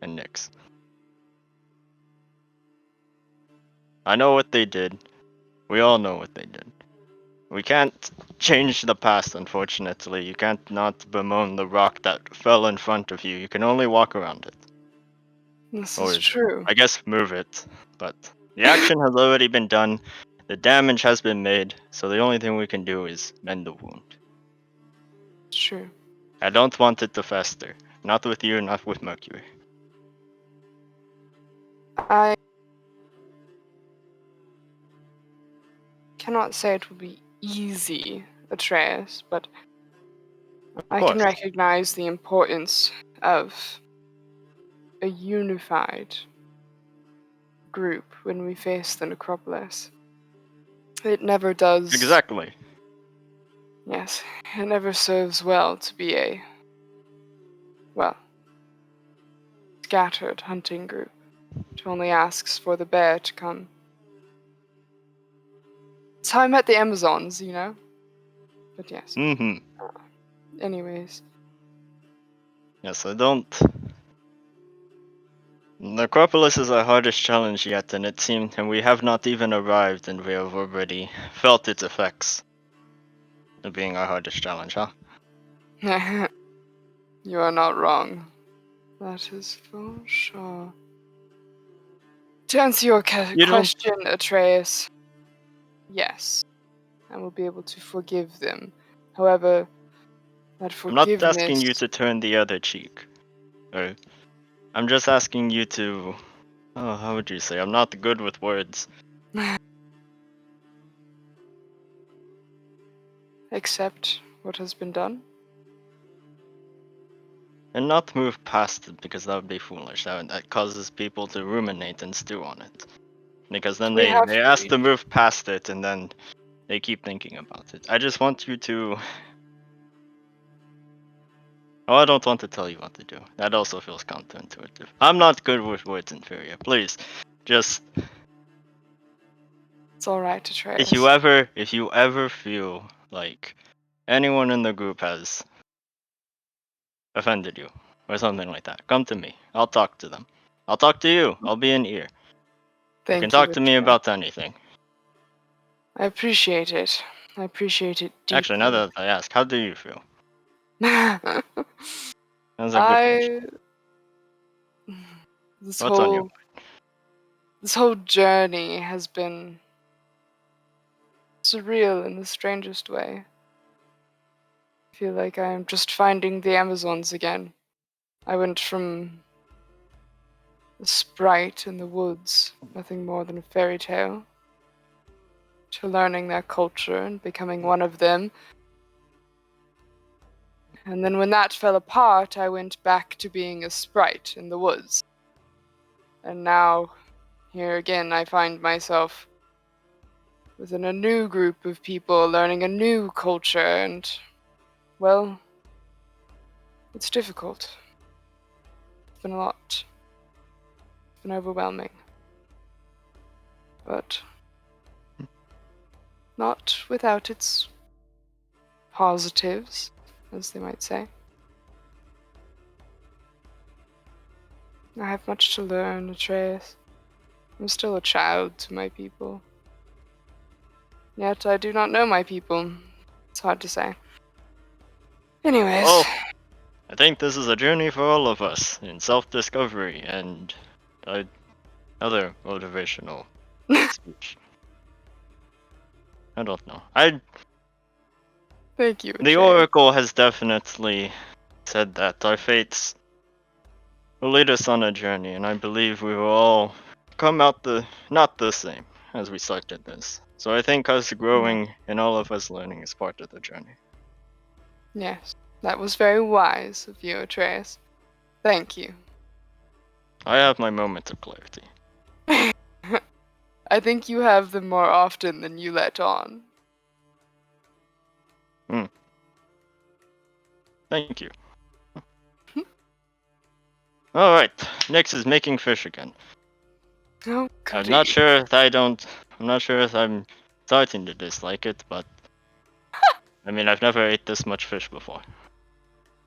and Nyx? I know what they did. We all know what they did. We can't change the past, unfortunately. You can't not bemoan the rock that fell in front of you. You can only walk around it. This Or, is true. I guess, move it. But the action has already been done. The damage has been made. So the only thing we can do is mend the wound. It's true. I don't want it to fester. Not with you, not with Mercury. I cannot say it will be easy, Atreus, but I can course. recognize the importance of a unified group when we face the necropolis. It never does. Exactly. Yes, it never serves well to be scattered hunting group, which only asks for the bear to come. It's how I met the Amazons, you know? But yes. Mm-hmm. Anyways. Yes, I don't. Necropolis is our hardest challenge yet, and we have not even arrived, and we have already felt its effects. Of being our hardest challenge, huh? You are not wrong. That is for sure. To answer your question, Atreus, yes, I will be able to forgive them. However, that I'm not forgiveness... asking you to turn the other cheek. Or I'm just asking you to. Oh, how would you say? I'm not good with words. Accept what has been done. And not move past it, because that would be foolish. That causes people to ruminate and stew on it. Because then We have they to ask reach. to move past it, and then they keep thinking about it. I just want you to. Oh, I don't want to tell you what to do. That also feels counterintuitive. I'm not good with words, Inferior. Please, just It's alright, if Atreus. you ever feel like anyone in the group has offended you or something like that, come to me. I'll talk to them. I'll talk to you. I'll be an ear. You can Thank you, talk to me Atreus. about anything. I appreciate it. I appreciate it Actually, now deeply. that I ask, how do you feel? I That's a good question. this What's on your whole this whole journey has been surreal in the strangest way. I feel like I'm just finding the Amazons again. I went from a sprite in the woods, nothing more than a fairy tale, to learning their culture and becoming one of them. And then when that fell apart, I went back to being a sprite in the woods. And now, here again, I find myself within a new group of people, learning a new culture, and, well, it's difficult. It's been a lot. It's been overwhelming. But not without its positives, as they might say. I have much to learn, Atreus. I'm still a child to my people. Yet I do not know my people. It's hard to say. Anyways, Oh, I think this is a journey for all of us in self-discovery and other motivational speech. I don't know. thank you, The Atreus. Oracle has definitely said that our fates will lead us on a journey, and I believe we will all come out not the same as we started this. So I think us growing and all of us learning is part of the journey. Yes, that was very wise of you, Atreus. Thank you. I have my moments of clarity. I think you have them more often than you let on. Thank you. Alright, next is making fish again. Oh, I'm goody. not sure if I'm starting to dislike it, but I mean, I've never ate this much fish before.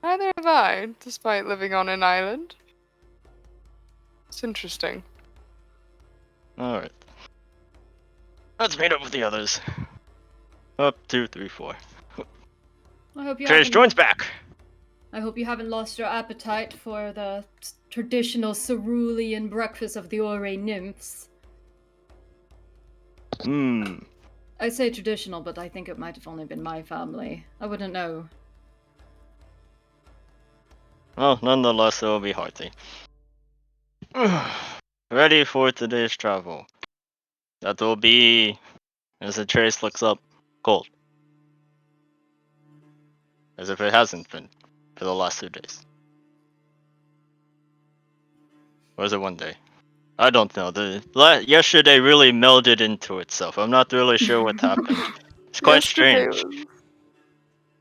Neither have I, despite living on an island. It's interesting. Alright. Let's meet up with the others. Up, 2, 3, 4. I hope you Trace haven't. joins back! I hope you haven't lost your appetite for the traditional cerulean breakfast of the Ore nymphs. I say traditional, but I think it might have only been my family. I wouldn't know. Well, nonetheless, it will be hearty. Ready for today's travel. That will be, as the Trace looks up, cold. As if it hasn't been for the last 2 days. Or is it 1 day? I don't know. Yesterday really melded into itself. I'm not really sure what happened. It's quite Yesterday strange.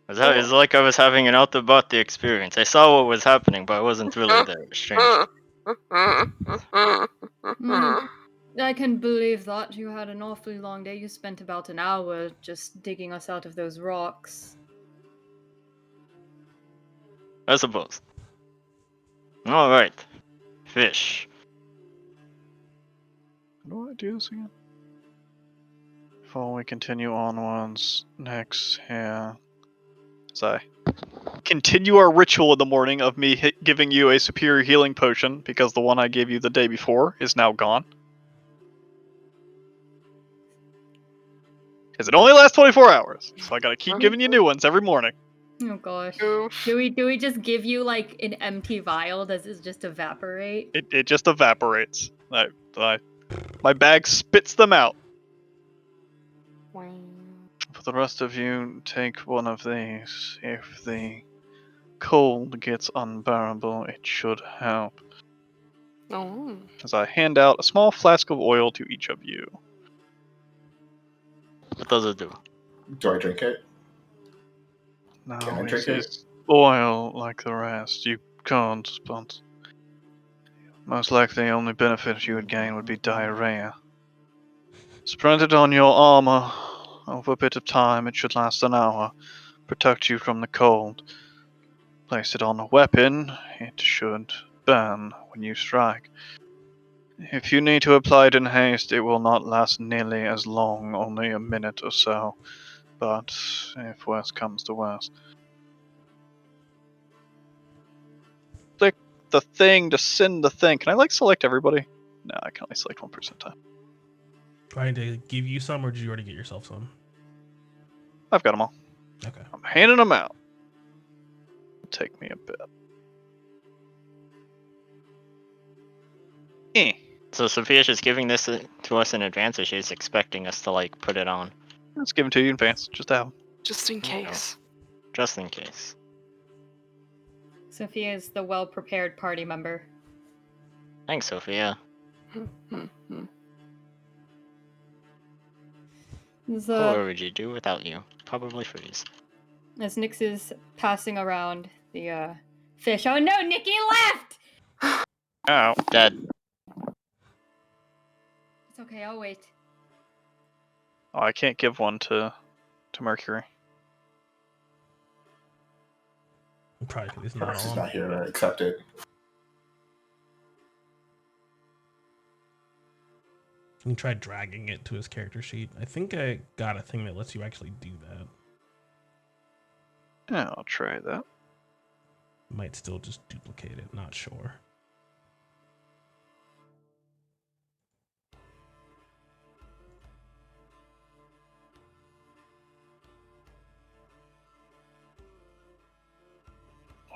was. It's like I was having an out-of-body experience. I saw what was happening, but I wasn't really there. It was strange. I can believe that. You had an awfully long day. You spent about an hour just digging us out of those rocks. I suppose. Alright. Fish. How do I do this again? Before we continue on once next here. As I continue our ritual in the morning of me giving you a superior healing potion because the one I gave you the day before is now gone. Because it only lasts 24 hours, so I gotta keep giving you new ones every morning. Oh gosh. Oof. Do we just give you like an empty vial? Does it just evaporate? It just evaporates. My bag spits them out. Wow. For the rest of you, take one of these. If the cold gets unbearable, it should help. Oh. As I hand out a small flask of oil to each of you. What does it do? Do I drink it? No, Can I it drink it? is oil like the rest. You can't, but most likely the only benefit you would gain would be diarrhea. Spread it on your armor. Over a bit of time, it should last an hour. Protect you from the cold. Place it on a weapon. It should burn when you strike. If you need to apply it in haste, it will not last nearly as long, only a minute or so. But if worse comes to worse, click the thing to send the thing. Can I select everybody? No, I can only select one person at a time. Trying to give you some, or did you already get yourself some? I've got them all. Okay. I'm handing them out. It'll take me a bit. Eh. So Sophia's just giving this to us in advance, or she's expecting us to put it on, Let's give them to you in advance. Just to have 'em. Just in case. just in case. Sophia is the well-prepared party member. Thanks, Sophia. As, What would you do without you? Probably freeze. as Nyx is passing around the fish. Oh no, Nikki left! Ow. Dead. It's okay, I'll wait. Oh, I can't give one to Mercury. Probably because he's Perhaps not he's on. not here to accept it. You can try dragging it to his character sheet. I think I got a thing that lets you actually do that. Yeah, I'll try that. Might still just duplicate it, not sure.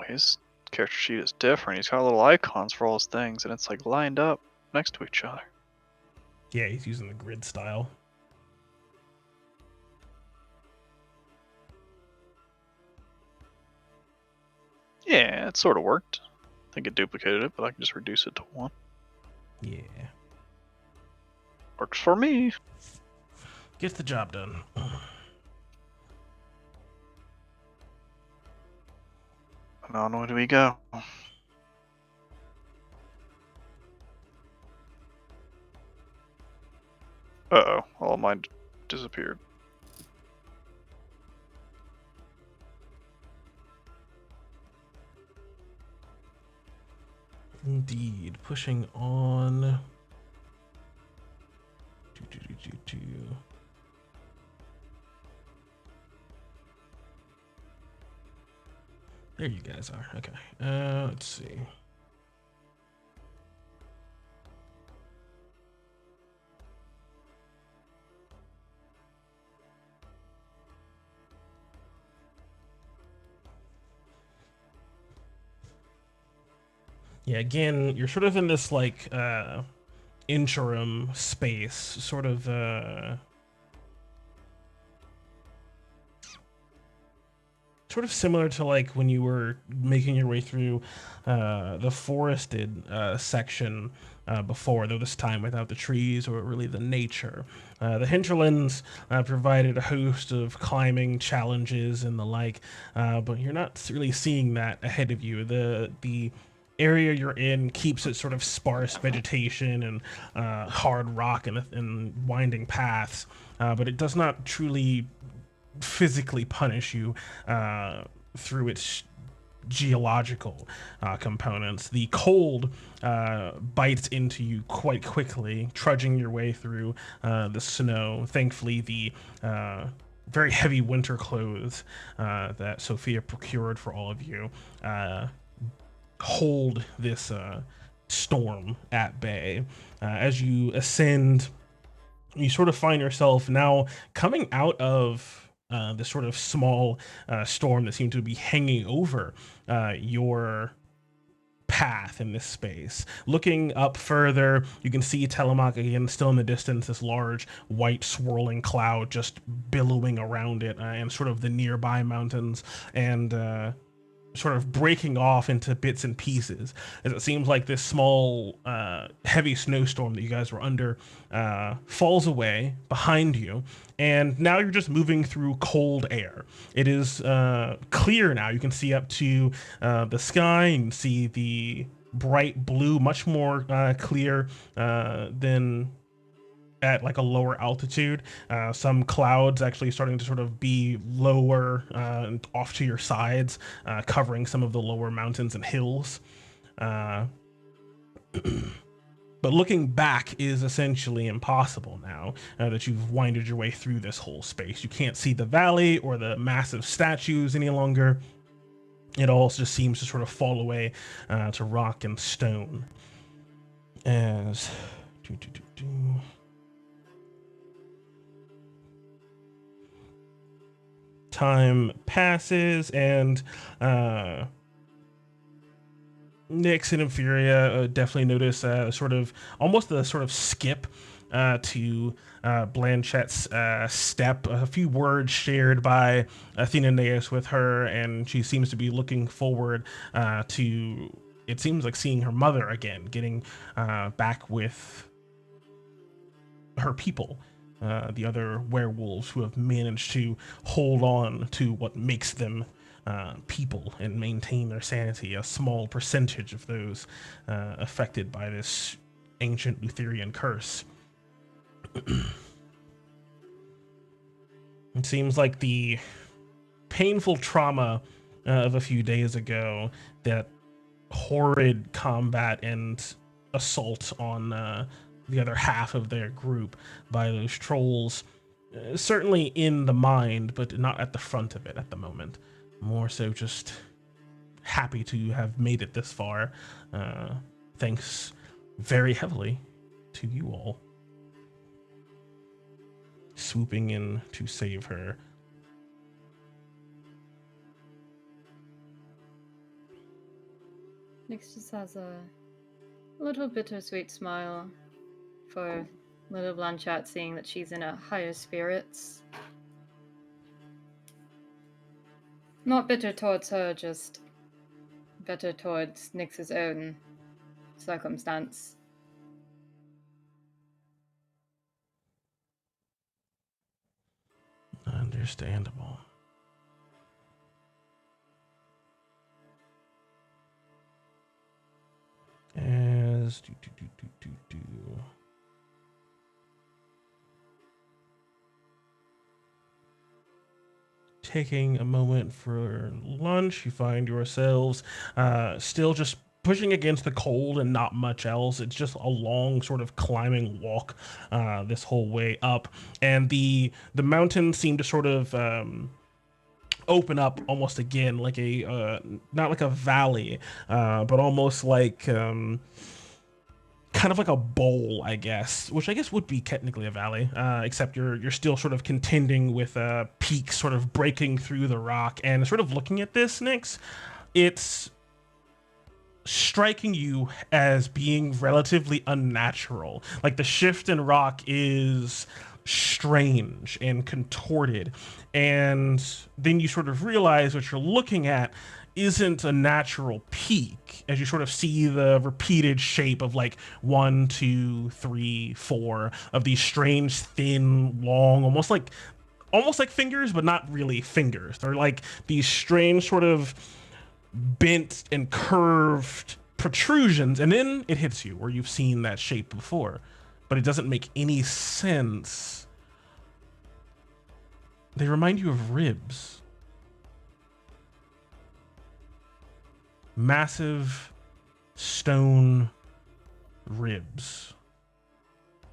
His character sheet is different. He's got little icons for all his things, and it's lined up next to each other. Yeah, he's using the grid style. Yeah, it sort of worked. I think it duplicated it, but I can just reduce it to 1. Yeah. Works for me. Gets the job done. And on where do we go? Uh-oh, all of mine disappeared. Indeed. Pushing on. There you guys are. Okay. Let's see. Yeah, again, you're sort of in this interim space, sort of similar to when you were making your way through the forested section before, though this time without the trees or really the nature. The hinterlands provided a host of climbing challenges and the like, but you're not really seeing that ahead of you. The area you're in keeps it sort of sparse vegetation and hard rock and winding paths, but it does not truly physically punish you through its geological components. The cold bites into you quite quickly, trudging your way through the snow. Thankfully, the very heavy winter clothes that Sophia procured for all of you hold this storm at bay. As you ascend, you sort of find yourself now coming out of this sort of small storm that seemed to be hanging over your path in this space. Looking up further, you can see Telemark again, still in the distance, this large white swirling cloud just billowing around it, and sort of the nearby mountains, and sort of breaking off into bits and pieces, as it seems like this small heavy snowstorm that you guys were under falls away behind you, and now you're just moving through cold air. It is clear now. You can see up to the sky, and you can see the bright blue, much more clear than at like a lower altitude. Some clouds actually starting to sort of be lower off to your sides, covering some of the lower mountains and hills. But looking back is essentially impossible now that you've winded your way through this whole space. You can't see the valley or the massive statues any longer. It all just seems to sort of fall away to rock and stone. As time passes, and Nyx and Infuriaia definitely notice sort of almost a sort of skip to Blanchette's step. A few words shared by Athenaeus with her, and she seems to be looking forward to, it seems like, seeing her mother again, getting back with her people. The other werewolves who have managed to hold on to what makes them people and maintain their sanity, a small percentage of those affected by this ancient Lutherian curse. It seems like the painful trauma of a few days ago, that horrid combat and assault on the other half of their group by those trolls, certainly in the mind, but not at the front of it at the moment. More so just happy to have made it this far, thanks very heavily to you all swooping in to save her. Nyx just has a little bittersweet smile for little Blanchette, seeing that she's in a higher spirits. Not bitter towards her, just bitter towards Nyx's own circumstance. Understandable. As taking a moment for lunch, you find yourselves still just pushing against the cold and not much else. It's just a long sort of climbing walk this whole way up, and the mountains seem to sort of open up almost again, like a not like a valley, but almost like kind of like a bowl, I guess, which I guess would be technically a valley, except you're still sort of contending with peaks sort of breaking through the rock. And sort of looking at this, Nyx, it's striking you as being relatively unnatural. Like, the shift in rock is strange and contorted, and then you sort of realize what you're looking at isn't a natural peak, as you sort of see the repeated shape of like 1, 2, 3, 4 of these strange, thin, long, almost like fingers, but not really fingers. They're like these strange sort of bent and curved protrusions, and then it hits you where you've seen that shape before, but it doesn't make any sense. They remind you of ribs. Massive stone ribs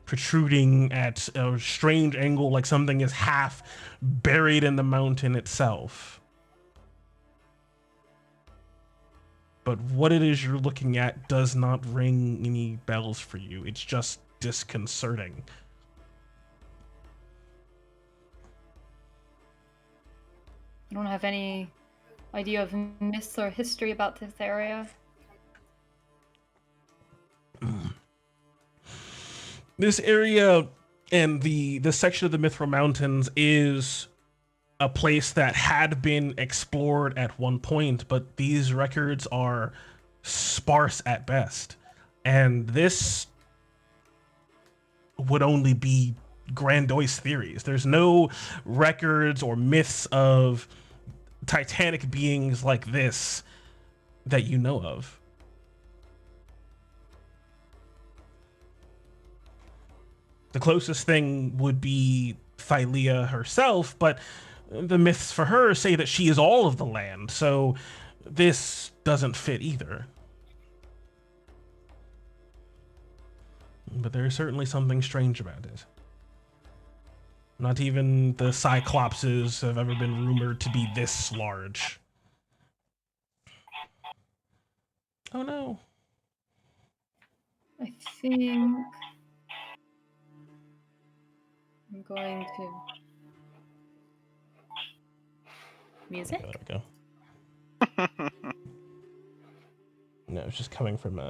protruding at a strange angle, like something is half buried in the mountain itself. But what it is you're looking at does not ring any bells for you. It's just disconcerting. You don't have any idea of myths or history about this area? This area and the section of the Mithril Mountains is a place that had been explored at one point, but these records are sparse at best. And this would only be grandiose theories. There's no records or myths of titanic beings like this that you know of. The closest thing would be Thylea herself, but the myths for her say that she is all of the land, so this doesn't fit either. But there's certainly something strange about it. Not even the Cyclopses have ever been rumored to be this large. Oh no. I think I'm going to music. There we go. No, it's just coming from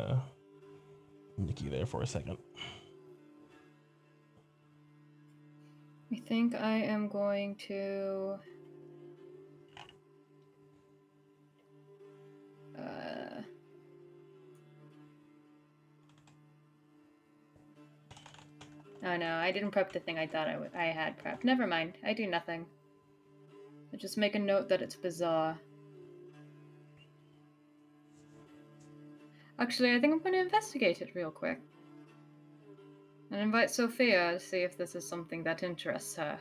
Nikki there for a second. I think I am going to oh no, I didn't prep the thing I thought I had prepped. Never mind, I do nothing. I just make a note that it's bizarre. Actually, I think I'm going to investigate it real quick. And invite Sophia to see if this is something that interests her.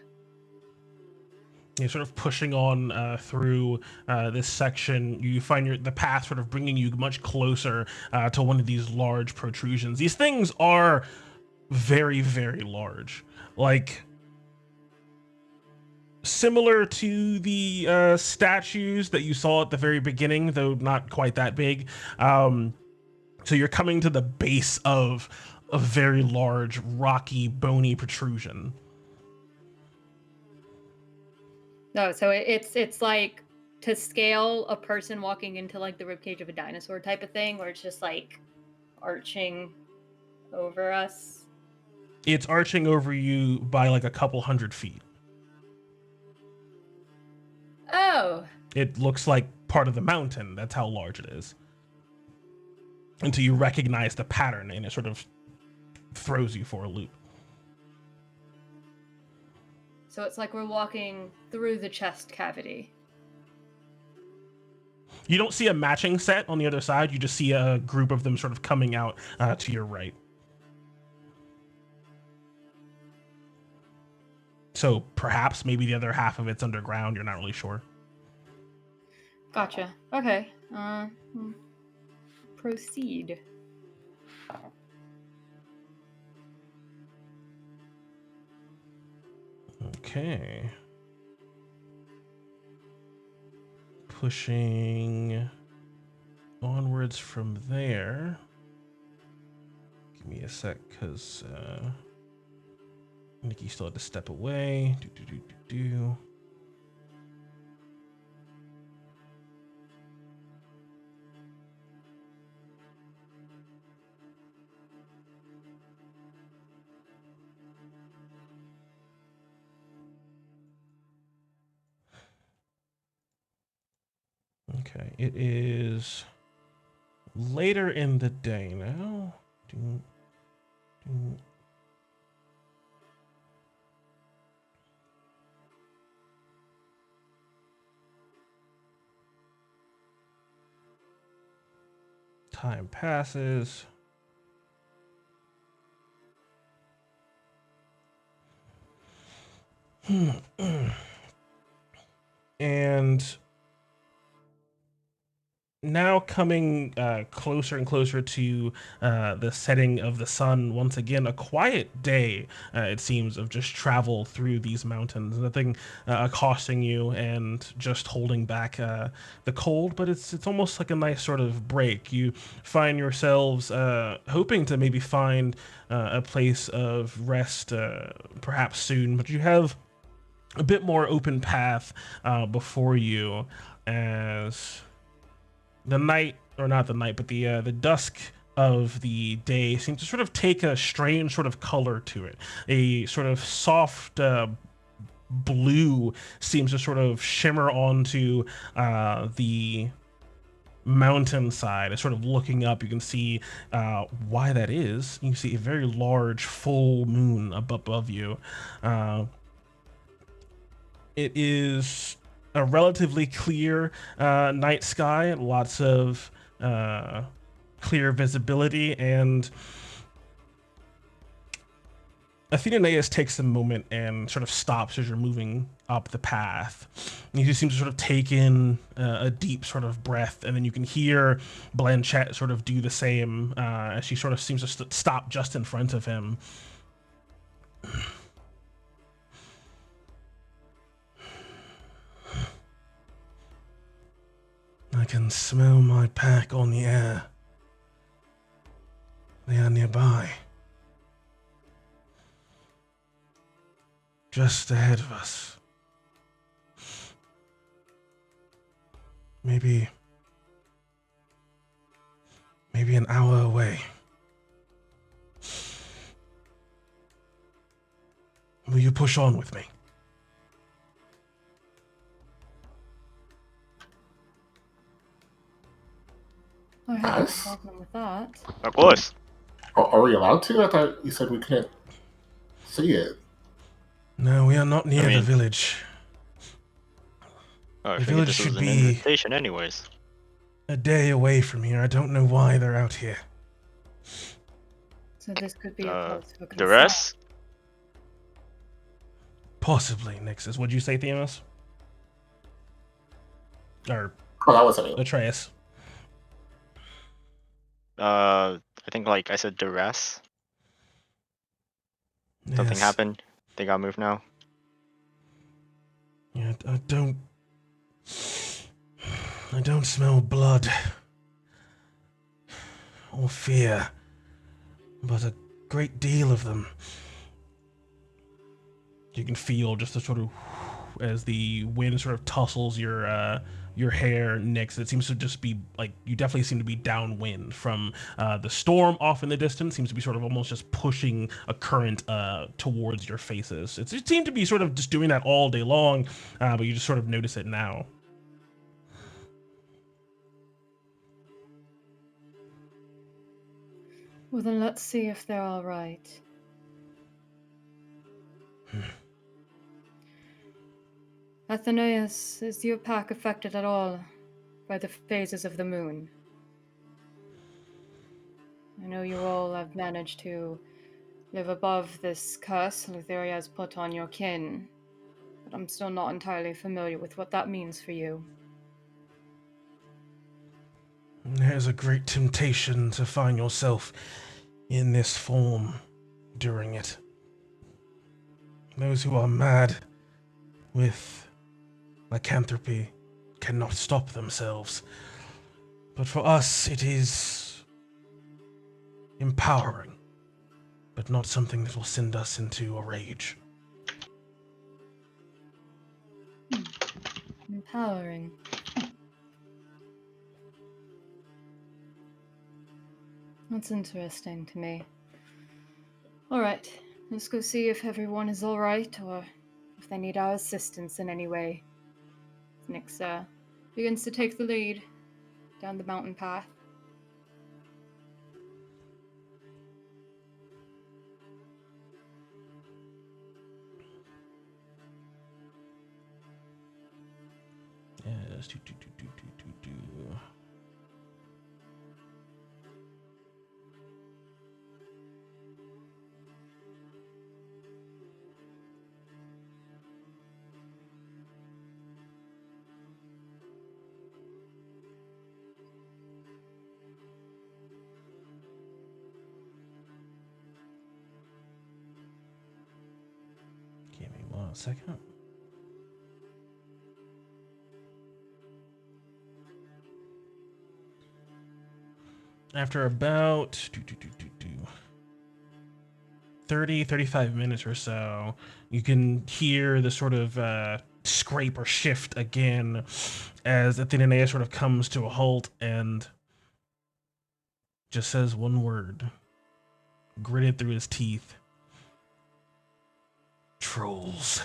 You're sort of pushing on through this section. You find the path sort of bringing you much closer to one of these large protrusions. These things are very, very large. Like, similar to the statues that you saw at the very beginning, though not quite that big. So you're coming to the base of a very large, rocky, bony protrusion. No, so it's like to scale a person walking into like the ribcage of a dinosaur type of thing, where it's just like arching over us. It's arching over you by like a couple 100 feet. Oh. It looks like part of the mountain. That's how large it is. Until you recognize the pattern, and it sort of throws you for a loop. So it's like we're walking through the chest cavity. You don't see a matching set on the other side. You just see a group of them sort of coming out to your right. So perhaps maybe the other half of it's underground. You're not really sure. Gotcha. Okay. Proceed. Okay. Pushing onwards from there. Give me a sec, because Nikki still had to step away. Do. Okay, it is later in the day now. Time passes. And now coming closer and closer to the setting of the sun, once again, a quiet day, it seems, of just travel through these mountains. Nothing accosting you and just holding back the cold, but it's almost like a nice sort of break. You find yourselves hoping to maybe find a place of rest perhaps soon, but you have a bit more open path before you as the night, or not the night, but the dusk of the day seems to sort of take a strange sort of color to it. A sort of soft blue seems to sort of shimmer onto the mountainside. As sort of looking up, you can see why that is. You can see a very large full moon up above you. It is a relatively clear night sky, lots of clear visibility, and Athenaeus takes a moment and sort of stops as you're moving up the path. And he just seems to sort of take in a deep sort of breath, and then you can hear Blanchette sort of do the same as she sort of seems to stop just in front of him. I can smell my pack on the air. They are nearby. Just ahead of us. Maybe an hour away. Will you push on with me? I have no Us? problem with that. Of course. Are we allowed to? I thought you said we couldn't see it. No, we are not near the mean- village. Oh, I The figured village this was should an be invitation anyways. a day away from here. I don't know why they're out here. So this could be a cause for concern. Duress? Possibly, Nixus. What'd you say, Theos? Or Oh, that wasn't it. Atreus? I think like I said duress. Something Yes. happened. They got moved now. Yeah, I don't smell blood or fear, but a great deal of them. You can feel just a sort of as the wind sort of tussles your hair, Nix. It seems to just be like you definitely seem to be downwind from the storm off in the distance. Seems to be sort of almost just pushing a current towards your faces. It seemed to be sort of just doing that all day long, but you just sort of notice it now. Well, then let's see if they're all right. Athenaeus, is your pack affected at all by the phases of the moon? I know you all have managed to live above this curse Lutheria has put on your kin, but I'm still not entirely familiar with what that means for you. There's a great temptation to find yourself in this form during it. Those who are mad with lycanthropy cannot stop themselves. But for us, it is empowering, but not something that will send us into a rage. Empowering. That's interesting to me. Alright, let's go see if everyone is alright, or if they need our assistance in any way. Nyx begins to take the lead down the mountain path. Yes. Give me 1 second. After about 35 minutes or so, you can hear the sort of scrape or shift again as Athena sort of comes to a halt and just says one word, gritted through his teeth. Trolls.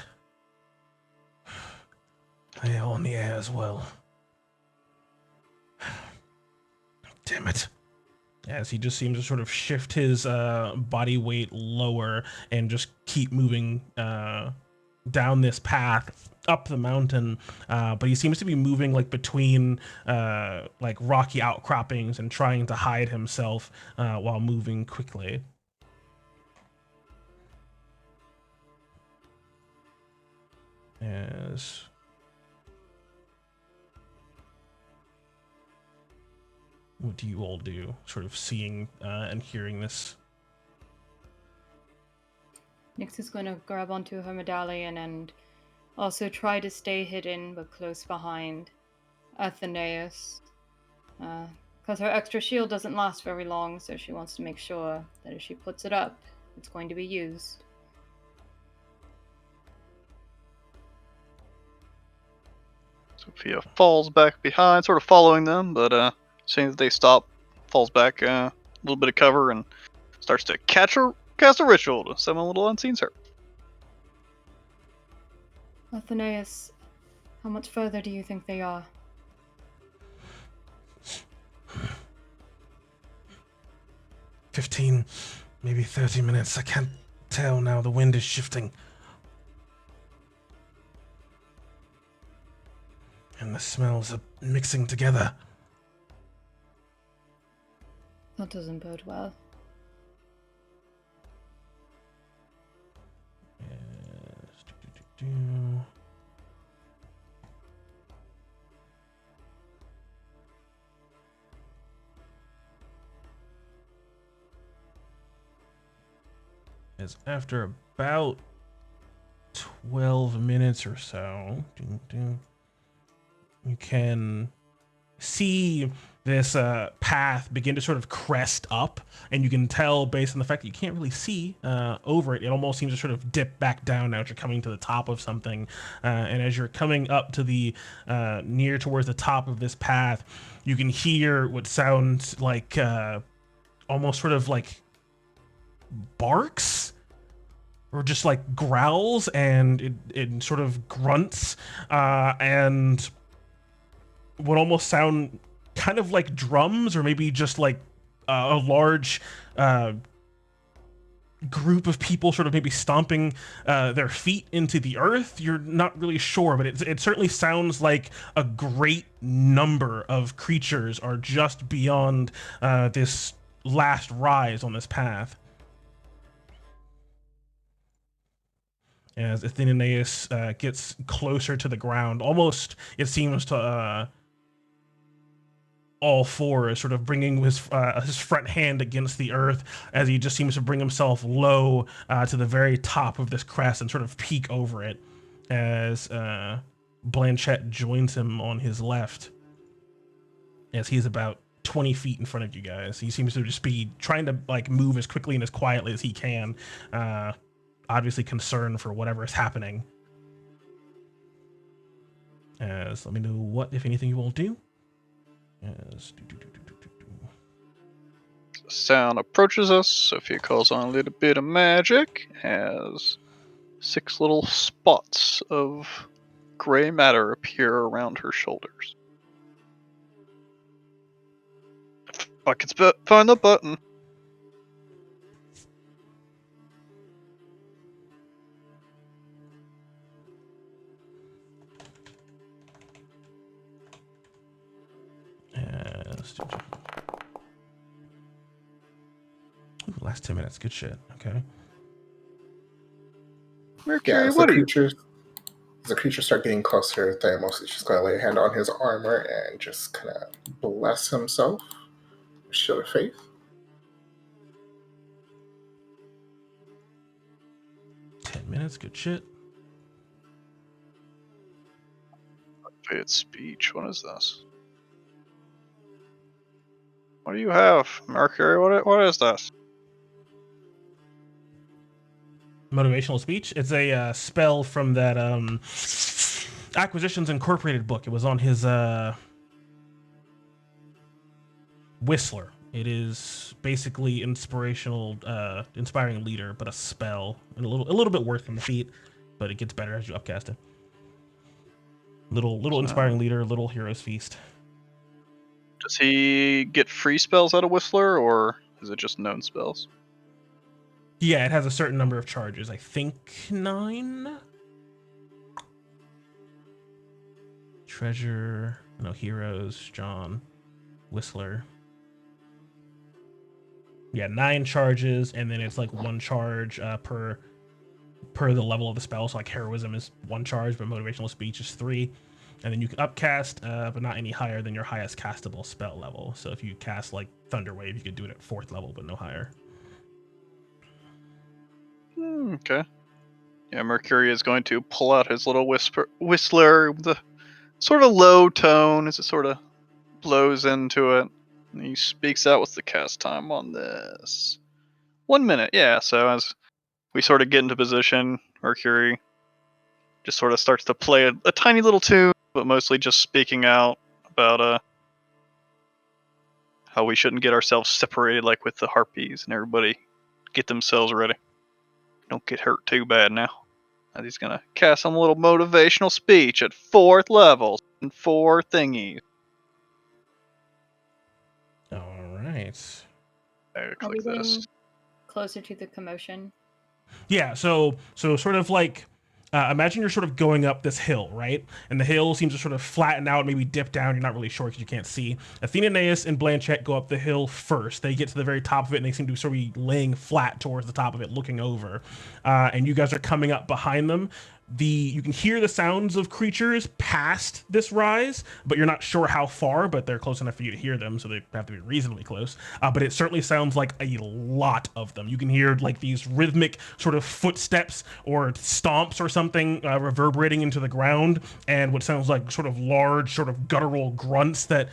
They are on the air as well. Damn it. As he just seems to sort of shift his body weight lower and just keep moving down this path up the mountain, but he seems to be moving like between like rocky outcroppings and trying to hide himself while moving quickly. As what do you all do, sort of seeing and hearing this? Nyx is going to grab onto her medallion and also try to stay hidden but close behind Athenaeus. Because her extra shield doesn't last very long, so she wants to make sure that if she puts it up, it's going to be used. Sophia falls back behind, sort of following them, but seeing that they stop, falls back a little bit of cover and starts to cast a ritual to summon a little unseen serpent. Athenaeus, how much further do you think they are? 15, maybe 30 minutes. I can't tell now. The wind is shifting. And the smells are mixing together. That doesn't bode well. Yes. As after about 12 minutes or so, you can see this path begin to sort of crest up, and you can tell based on the fact that you can't really see over it, it almost seems to sort of dip back down now as you're coming to the top of something. And as you're coming up to the near towards the top of this path, you can hear what sounds like almost sort of like barks or just like growls, and it sort of grunts and what almost sound kind of like drums, or maybe just like a large group of people sort of maybe stomping their feet into the earth. You're not really sure, but it certainly sounds like a great number of creatures are just beyond this last rise on this path. As Athenaeus gets closer to the ground, almost it seems to all fours, sort of bringing his front hand against the earth as he just seems to bring himself low to the very top of this crest and sort of peek over it as Blanchette joins him on his left as he's about 20 feet in front of you guys. He seems to just be trying to like move as quickly and as quietly as he can, obviously concerned for whatever is happening. As let me know what, if anything, you will do. Yes. The sound approaches us. Sophia calls on a little bit of magic as 6 little spots of gray matter appear around her shoulders. If I can find the button. Ooh, last 10 minutes. Good shit. Okay. Mercury, As what the are you? creatures start getting closer, Thylea is just going to lay a hand on his armor and just kind of bless himself. Shield of faith. Minutes. Good shit. It's speech. What is this? What do you have, Mercury? What is this? Motivational speech. It's a spell from that Acquisitions Incorporated book. It was on his Whistler. It is basically inspiring leader, but a spell, and a little bit worse than the feat, but it gets better as you upcast it. Little inspiring leader, little hero's feast. Does he get free spells out of Whistler, or is it just known spells? Yeah, it has a certain number of charges. I think 9. Treasure, heroes, John, Whistler. Yeah, 9 charges, and then it's like 1 charge per the level of the spell. So like heroism is 1 charge, but motivational speech is 3. And then you can upcast, but not any higher than your highest castable spell level. So if you cast like Thunder Wave, you could do it at 4th level, but no higher. Okay. Yeah, Mercury is going to pull out his little whistler with a sort of low tone as it sort of blows into it. And he speaks out, what's the cast time on this? 1 minute, yeah. So as we sort of get into position, Mercury just sort of starts to play a tiny little tune, but mostly just speaking out about how we shouldn't get ourselves separated like with the harpies, and everybody get themselves ready. Don't get hurt too bad now. And he's gonna cast some little motivational speech at 4th level and 4 thingies. All right. Are we getting closer to the commotion? Yeah, so sort of like imagine you're sort of going up this hill, right? And the hill seems to sort of flatten out, maybe dip down. You're not really sure because you can't see. Athenaeus and Blanchett go up the hill first. They get to the very top of it, and they seem to sort of be laying flat towards the top of it, looking over. And you guys are coming up behind them. You can hear the sounds of creatures past this rise, but you're not sure how far, but they're close enough for you to hear them, so they have to be reasonably close. But it certainly sounds like a lot of them. You can hear like these rhythmic sort of footsteps or stomps or something reverberating into the ground, and what sounds like sort of large, sort of guttural grunts that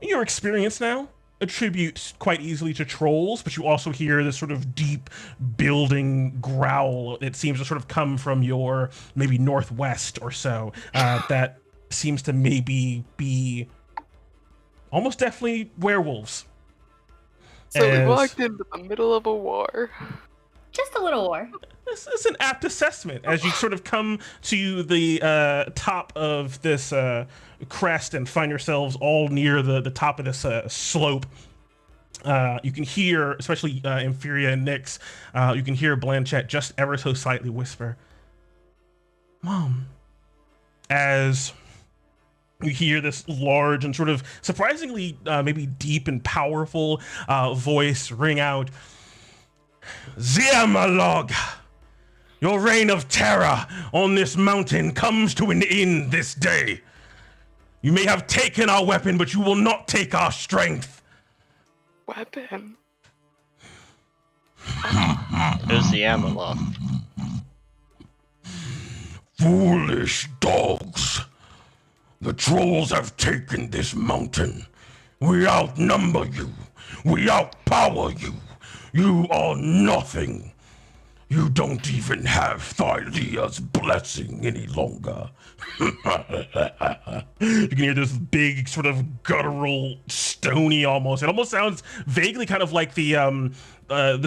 your experience now attribute quite easily to trolls, but you also hear this sort of deep building growl that seems to sort of come from your maybe northwest or so. That seems to maybe be almost definitely werewolves. So we walked into the middle of a war. Just a little war. It's an apt assessment as you sort of come to the top of this crest and find yourselves all near the top of this slope. You can hear, especially Inferior and Nyx, you can hear Blanchett just ever so slightly whisper, "Mom," as you hear this large and sort of surprisingly maybe deep and powerful voice ring out, "Ziamalog, your reign of terror on this mountain comes to an end this day. You may have taken our weapon, but you will not take our strength." Weapon? Who's the Amalok? Foolish dogs. The trolls have taken this mountain. We outnumber you. We outpower you. You are nothing. You don't even have Thylea's blessing any longer. You can hear this big, sort of guttural, stony almost. It almost sounds vaguely kind of like the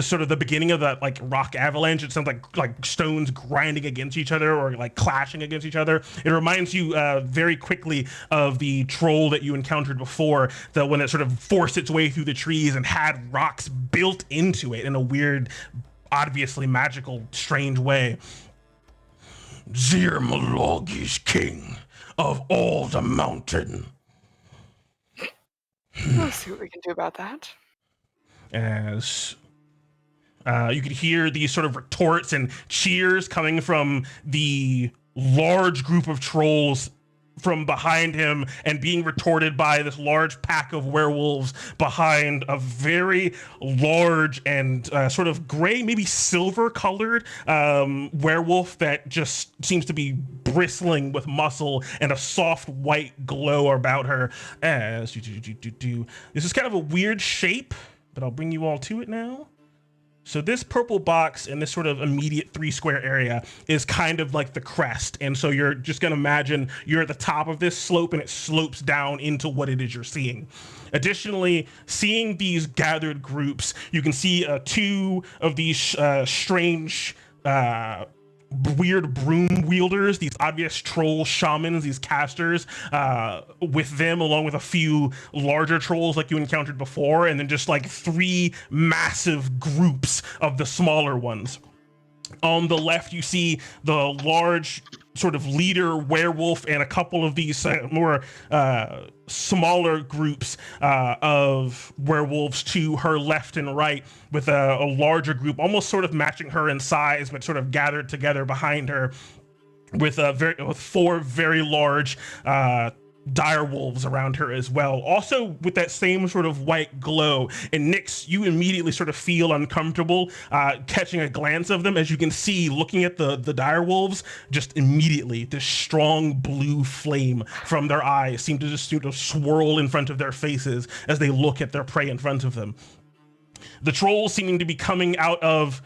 sort of the beginning of that like rock avalanche. It sounds like stones grinding against each other or like clashing against each other. It reminds you very quickly of the troll that you encountered before, the one that sort of forced its way through the trees and had rocks built into it in a weird, obviously magical, strange way. Zirmalog is king of all the mountain. Let's see what we can do about that. As you could hear these sort of retorts and cheers coming from the large group of trolls from behind him and being retorted by this large pack of werewolves behind a very large and sort of gray, maybe silver colored werewolf that just seems to be bristling with muscle and a soft white glow about her. As this is kind of a weird shape, but I'll bring you all to it now. So this purple box in this sort of immediate 3 square area is kind of like the crest. And so you're just going to imagine you're at the top of this slope and it slopes down into what it is you're seeing. Additionally, seeing these gathered groups, you can see 2 of these strange weird broom wielders, these obvious troll shamans, these casters, with them along with a few larger trolls like you encountered before, and then just like 3 massive groups of the smaller ones. On the left, you see the large sort of leader werewolf and a couple of these more smaller groups of werewolves to her left and right, with a larger group almost sort of matching her in size, but sort of gathered together behind her with 4 very large dire wolves around her as well, also with that same sort of white glow. And Nyx, you immediately sort of feel uncomfortable catching a glance of them, as you can see, looking at the dire wolves, just immediately this strong blue flame from their eyes seem to just sort of swirl in front of their faces as they look at their prey in front of them. The trolls seeming to be coming out of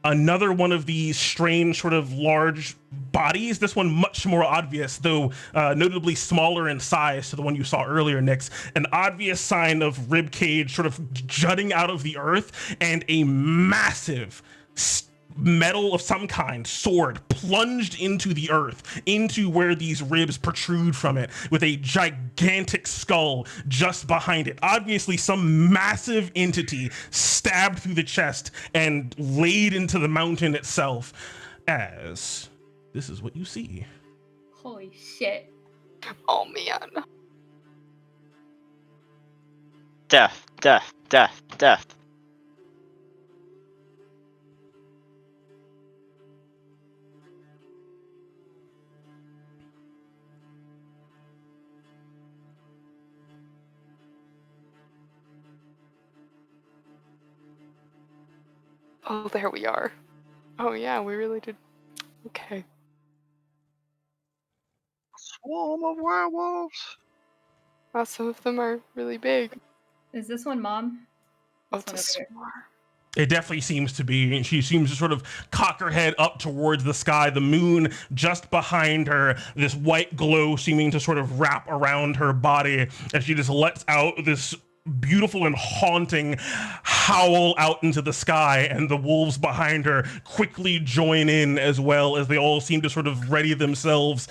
another one of these strange sort of large bodies, this one much more obvious, though notably smaller in size to the one you saw earlier, Nyx. An obvious sign of rib cage sort of jutting out of the earth, and a massive metal of some kind sword plunged into the earth, into where these ribs protrude from it, with a gigantic skull just behind it. Obviously some massive entity stabbed through the chest and laid into the mountain itself, as this is what you see. Holy shit. Oh man. Death, death, death, death. Oh, there we are. Oh yeah, we really did. Okay. Swarm of werewolves. Wow, some of them are really big. Is this one Mom? Oh, This it's a one over swarm. It definitely seems to be. She seems to sort of cock her head up towards the sky, the moon just behind her, this white glow seeming to sort of wrap around her body as she just lets out this beautiful and haunting howl out into the sky, and the wolves behind her quickly join in as well, as they all seem to sort of ready themselves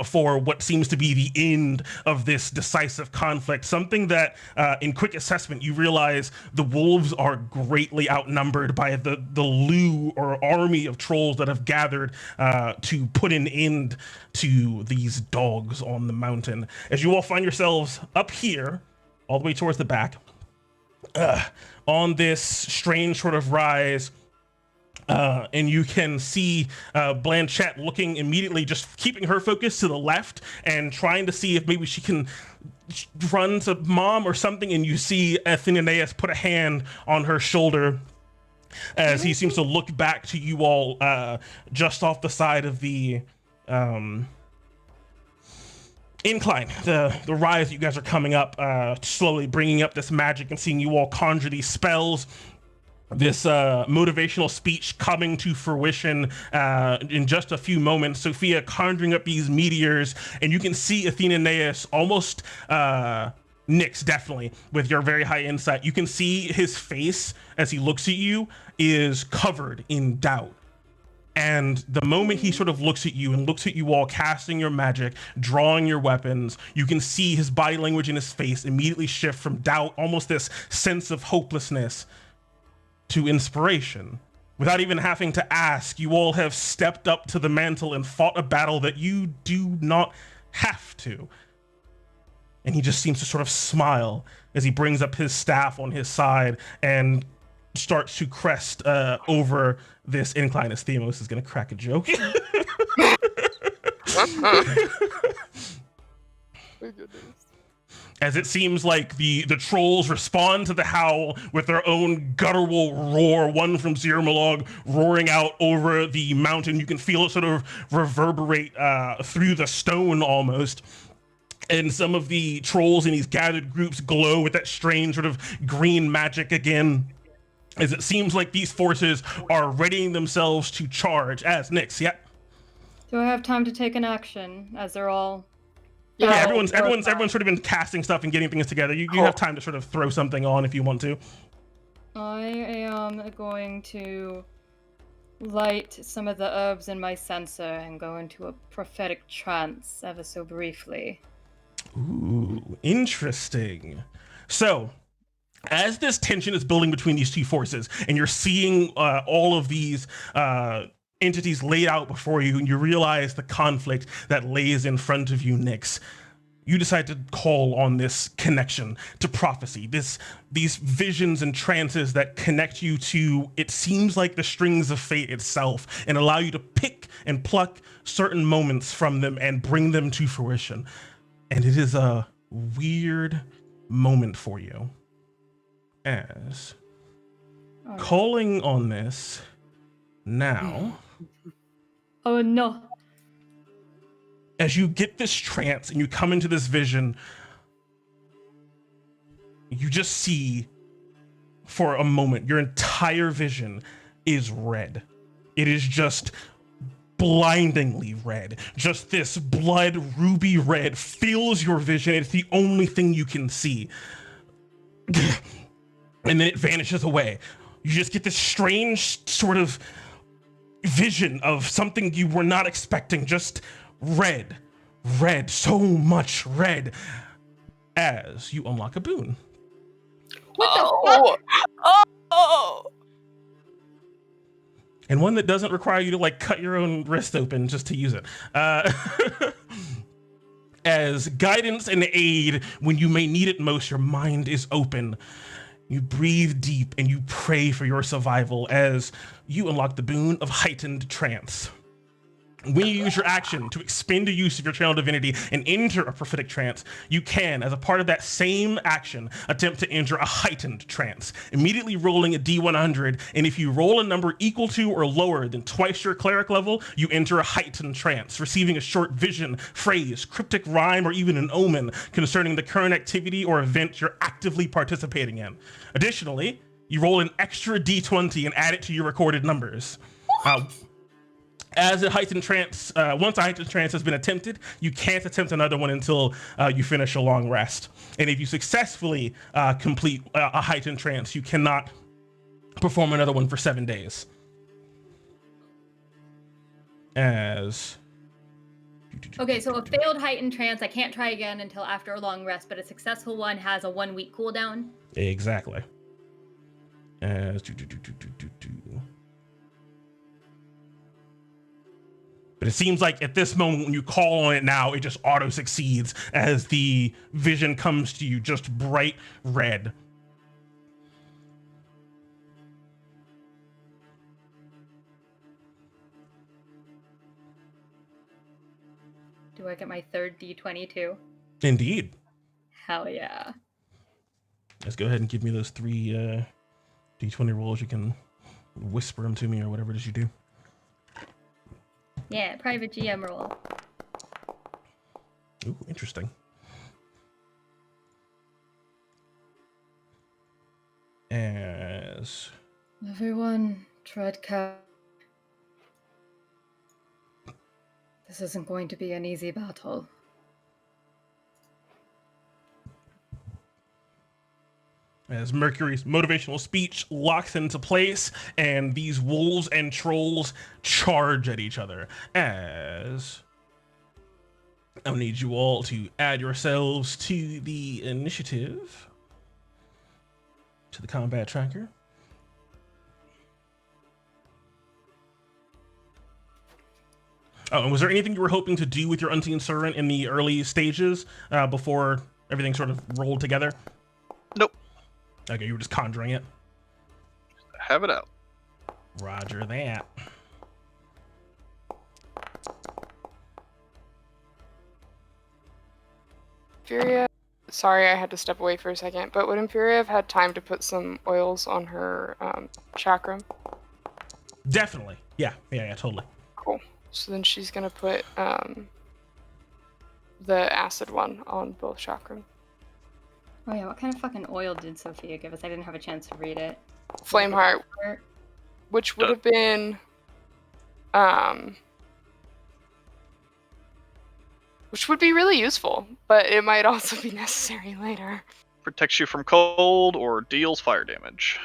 for what seems to be the end of this decisive conflict. Something that in quick assessment you realize the wolves are greatly outnumbered by the lieu or army of trolls that have gathered to put an end to these dogs on the mountain. As you all find yourselves up here all the way towards the back, on this strange sort of rise, and you can see Blanchette looking immediately, just keeping her focus to the left and trying to see if maybe she can run to Mom or something, and you see Athenaeus put a hand on her shoulder as he seems to look back to you all just off the side of the incline, the rise that you guys are coming up, slowly bringing up this magic and seeing you all conjure these spells, this motivational speech coming to fruition in just a few moments. Sophia conjuring up these meteors, and you can see Athenaeus almost, Nyx definitely, with your very high insight, you can see his face as he looks at you is covered in doubt. And the moment he sort of looks at you and looks at you all casting your magic, drawing your weapons, you can see his body language in his face immediately shift from doubt, almost this sense of hopelessness, to inspiration. Without even having to ask, you all have stepped up to the mantle and fought a battle that you do not have to. And he just seems to sort of smile as he brings up his staff on his side and starts to crest over this incline, as Theos is going to crack a joke. As it seems like the trolls respond to the howl with their own guttural roar, one from Zirmalog roaring out over the mountain. You can feel it sort of reverberate through the stone almost. And some of the trolls in these gathered groups glow with that strange sort of green magic again. as it seems like these forces are readying themselves to charge. As Nyx, yeah. Do I have time to take an action as they're all? Yeah, Yeah, everyone's sort of been casting stuff and getting things together. You have time to sort of throw something on if you want to. I am going to light some of the herbs in my censer and go into a prophetic trance ever so briefly. Ooh, interesting. So, as this tension is building between these two forces, and you're seeing all of these entities laid out before you, and you realize the conflict that lays in front of you, Nyx, you decide to call on this connection to prophecy, these visions and trances that connect you to, it seems like, the strings of fate itself, and allow you to pick and pluck certain moments from them and bring them to fruition. And it is a weird moment for you, as calling on this now. Oh no. As you get this trance and you come into this vision, you just see, for a moment, your entire vision is red. It is just blindingly red. Just this blood ruby red fills your vision. It's the only thing you can see. And then it vanishes away. You just get this strange sort of vision of something you were not expecting. Just red, so much red, as you unlock a boon. What the fuck? Oh! And one that doesn't require you to like cut your own wrist open just to use it. As guidance and aid when you may need it most, your mind is open. You breathe deep and you pray for your survival as you unlock the boon of heightened trance. When you use your action to expend a use of your channel divinity and enter a prophetic trance, you can, as a part of that same action, attempt to enter a heightened trance, immediately rolling a D100, and if you roll a number equal to or lower than twice your cleric level, you enter a heightened trance, receiving a short vision, phrase, cryptic rhyme, or even an omen concerning the current activity or event you're actively participating in. Additionally, you roll an extra D20 and add it to your recorded numbers. As a heightened trance, once a heightened trance has been attempted, you can't attempt another one until you finish a long rest. And if you successfully complete a heightened trance, you cannot perform another one for 7 days. As... Okay, so a failed heightened trance, I can't try again until after a long rest, but a successful one has a 1 week cooldown. Exactly. As... But it seems like at this moment, when you call on it now, it just auto succeeds as the vision comes to you just bright red. Do I get my third D20 too? Indeed. Hell yeah. Let's go ahead and give me those 3 D20 rolls. You can whisper them to me or whatever it is you do. Yeah, private GM roll. Ooh, interesting. As... Everyone, tread carefully. This isn't going to be an easy battle. As Mercury's motivational speech locks into place, and these wolves and trolls charge at each other. As I'll need you all to add yourselves to the initiative, to the combat tracker. Oh, and was there anything you were hoping to do with your Unseen Servant in the early stages before everything sort of rolled together? Nope. Okay, you were just conjuring it. Have it out. Roger that. Furia, sorry I had to step away for a second, but would Infuriae have had time to put some oils on her chakram? Definitely. Yeah, totally. Cool. So then she's gonna put the acid one on both chakram. Oh yeah, what kind of fucking oil did Sophia give us? I didn't have a chance to read it. Flameheart, which would have been, which would be really useful, but it might also be necessary later. Protects you from cold or deals fire damage.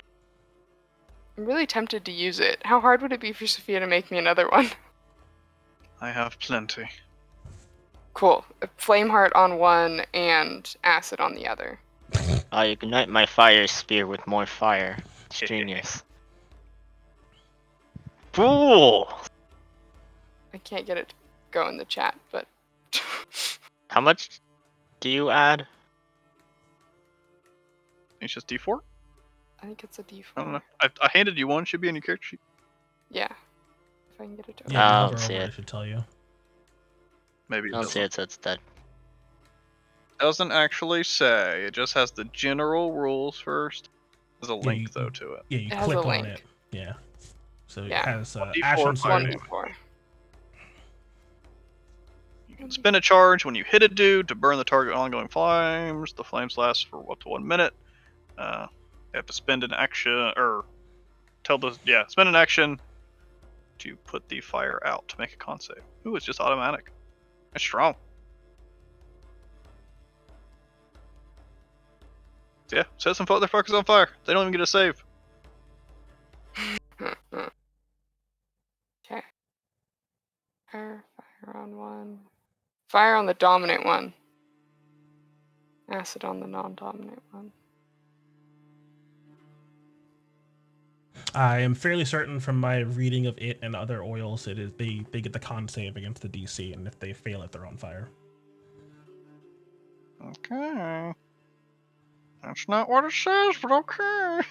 I'm really tempted to use it. How hard would it be for Sophia to make me another one? I have plenty. Cool. Flameheart on one and acid on the other. I ignite my fire spear with more fire. It's genius. Fool! I can't get it to go in the chat, but... How much do you add? It's just D4? I think it's a D4. I don't know. I handed you one. Should be on your character sheet. Yeah. If I can get it to... Yeah, I hover don't see over it. It should tell you. Maybe it I don't see doesn't. it, so it's dead. Doesn't actually say. It just has the general rules first. There's a Yeah, link though to it. Yeah, you It has click a on link. it. Yeah. So Yeah. it has D4 Ashen fire Sword. damage. 1d4. You can spin a charge when you hit a dude to burn the target with ongoing flames. The flames last for up to 1 minute. You have to spend an action, or spend an action to put the fire out to make a con save. Ooh, it's just automatic. That's strong. So yeah, set some motherfuckers on fire. They don't even get a save. Okay. Fire on one. Fire on the dominant one. Acid on the non-dominant one. I am fairly certain from my reading of it and other oils, it is they get the con save against the DC, and if they fail it, they're on fire. Okay. That's not what it says, but okay.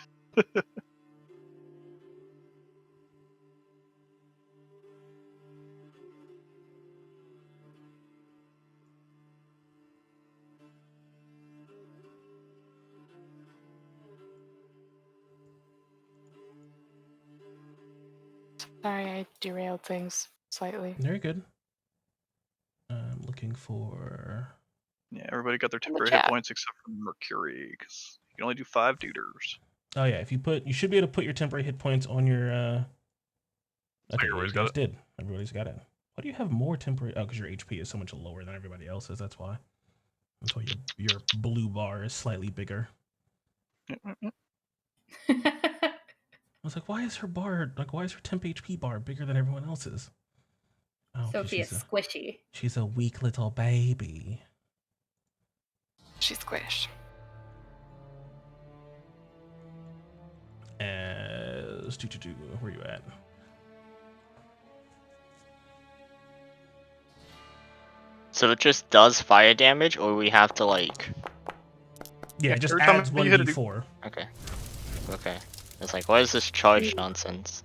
Sorry, I derailed things slightly. Very good. I'm looking for. Yeah, everybody got their In the temporary hit chat. points except for Mercury, because you can only do 5 duders. Oh yeah, you should be able to put your temporary hit points on your. Okay, Everybody's you got guys it. did. Everybody's got it. Why do you have more temporary? Oh, because your HP is so much lower than everybody else's. That's why. That's why your blue bar is slightly bigger. I was like, why is her temp HP bar bigger than everyone else's? Oh, 'cause Sophia's squishy. she's a weak little baby. She's squished. Where you at? So it just does fire damage, or we have to like... Yeah, it just every time adds you hit a 1d4. Okay. Okay. It's like, what is this charge nonsense?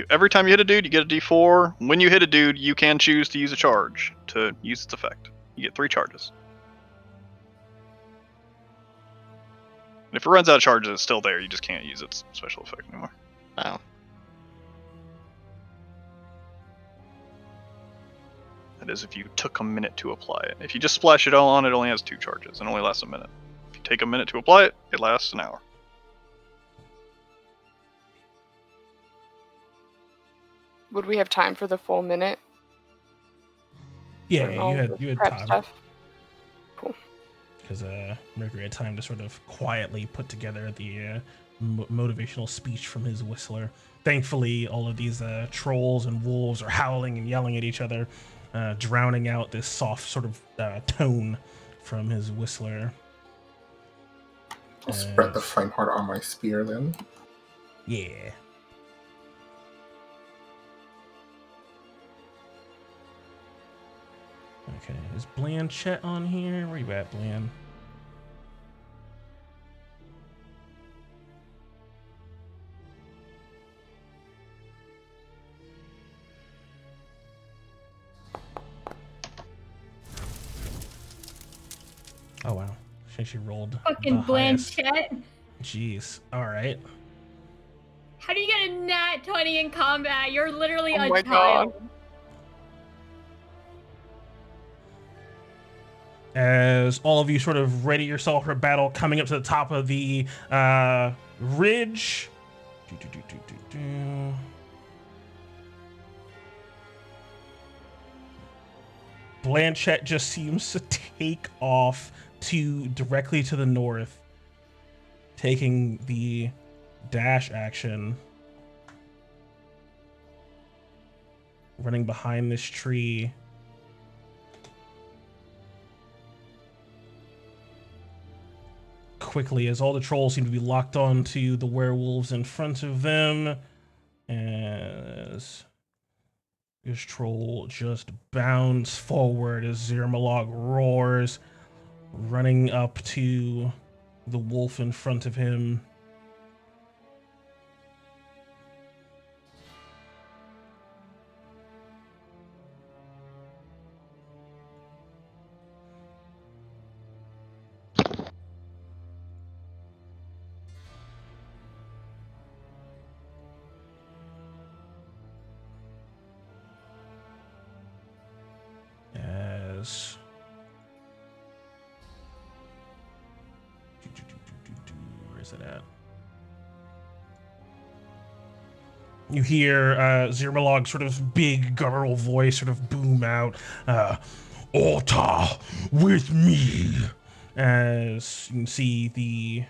Every time you hit a dude, you get a D4. When you hit a dude, you can choose to use a charge to use its effect. You get 3 charges. And if it runs out of charges, it's still there. You just can't use its special effect anymore. Oh. That is if you took a minute to apply it. If you just splash it all on, it only has 2 charges and only lasts a minute. If you take a minute to apply it, it lasts an hour. Would we have time for the full minute? Yeah, For all you had prep time. stuff? Cool. Because Mercury had time to sort of quietly put together the motivational speech from his whistler. Thankfully, all of these trolls and wolves are howling and yelling at each other, drowning out this soft sort of tone from his whistler. I'll spread the flame heart on my spear then. Yeah. Okay, is Blanchette on here? Where you at, Bland? Oh wow, she rolled Fucking the highest. Blanchette. Jeez. All right. How do you get a nat 20 in combat? You're literally Oh a my child. God. As all of you sort of ready yourself for battle, coming up to the top of the ridge, Blanchette just seems to take off directly to the north, taking the dash action, running behind this tree. Quickly, as all the trolls seem to be locked on to the werewolves in front of them, as this troll just bounds forward as Zirmalog roars, running up to the wolf in front of him. As where is it at? You hear Zirmalog's sort of big guttural voice sort of boom out, Orta with me. As you can see the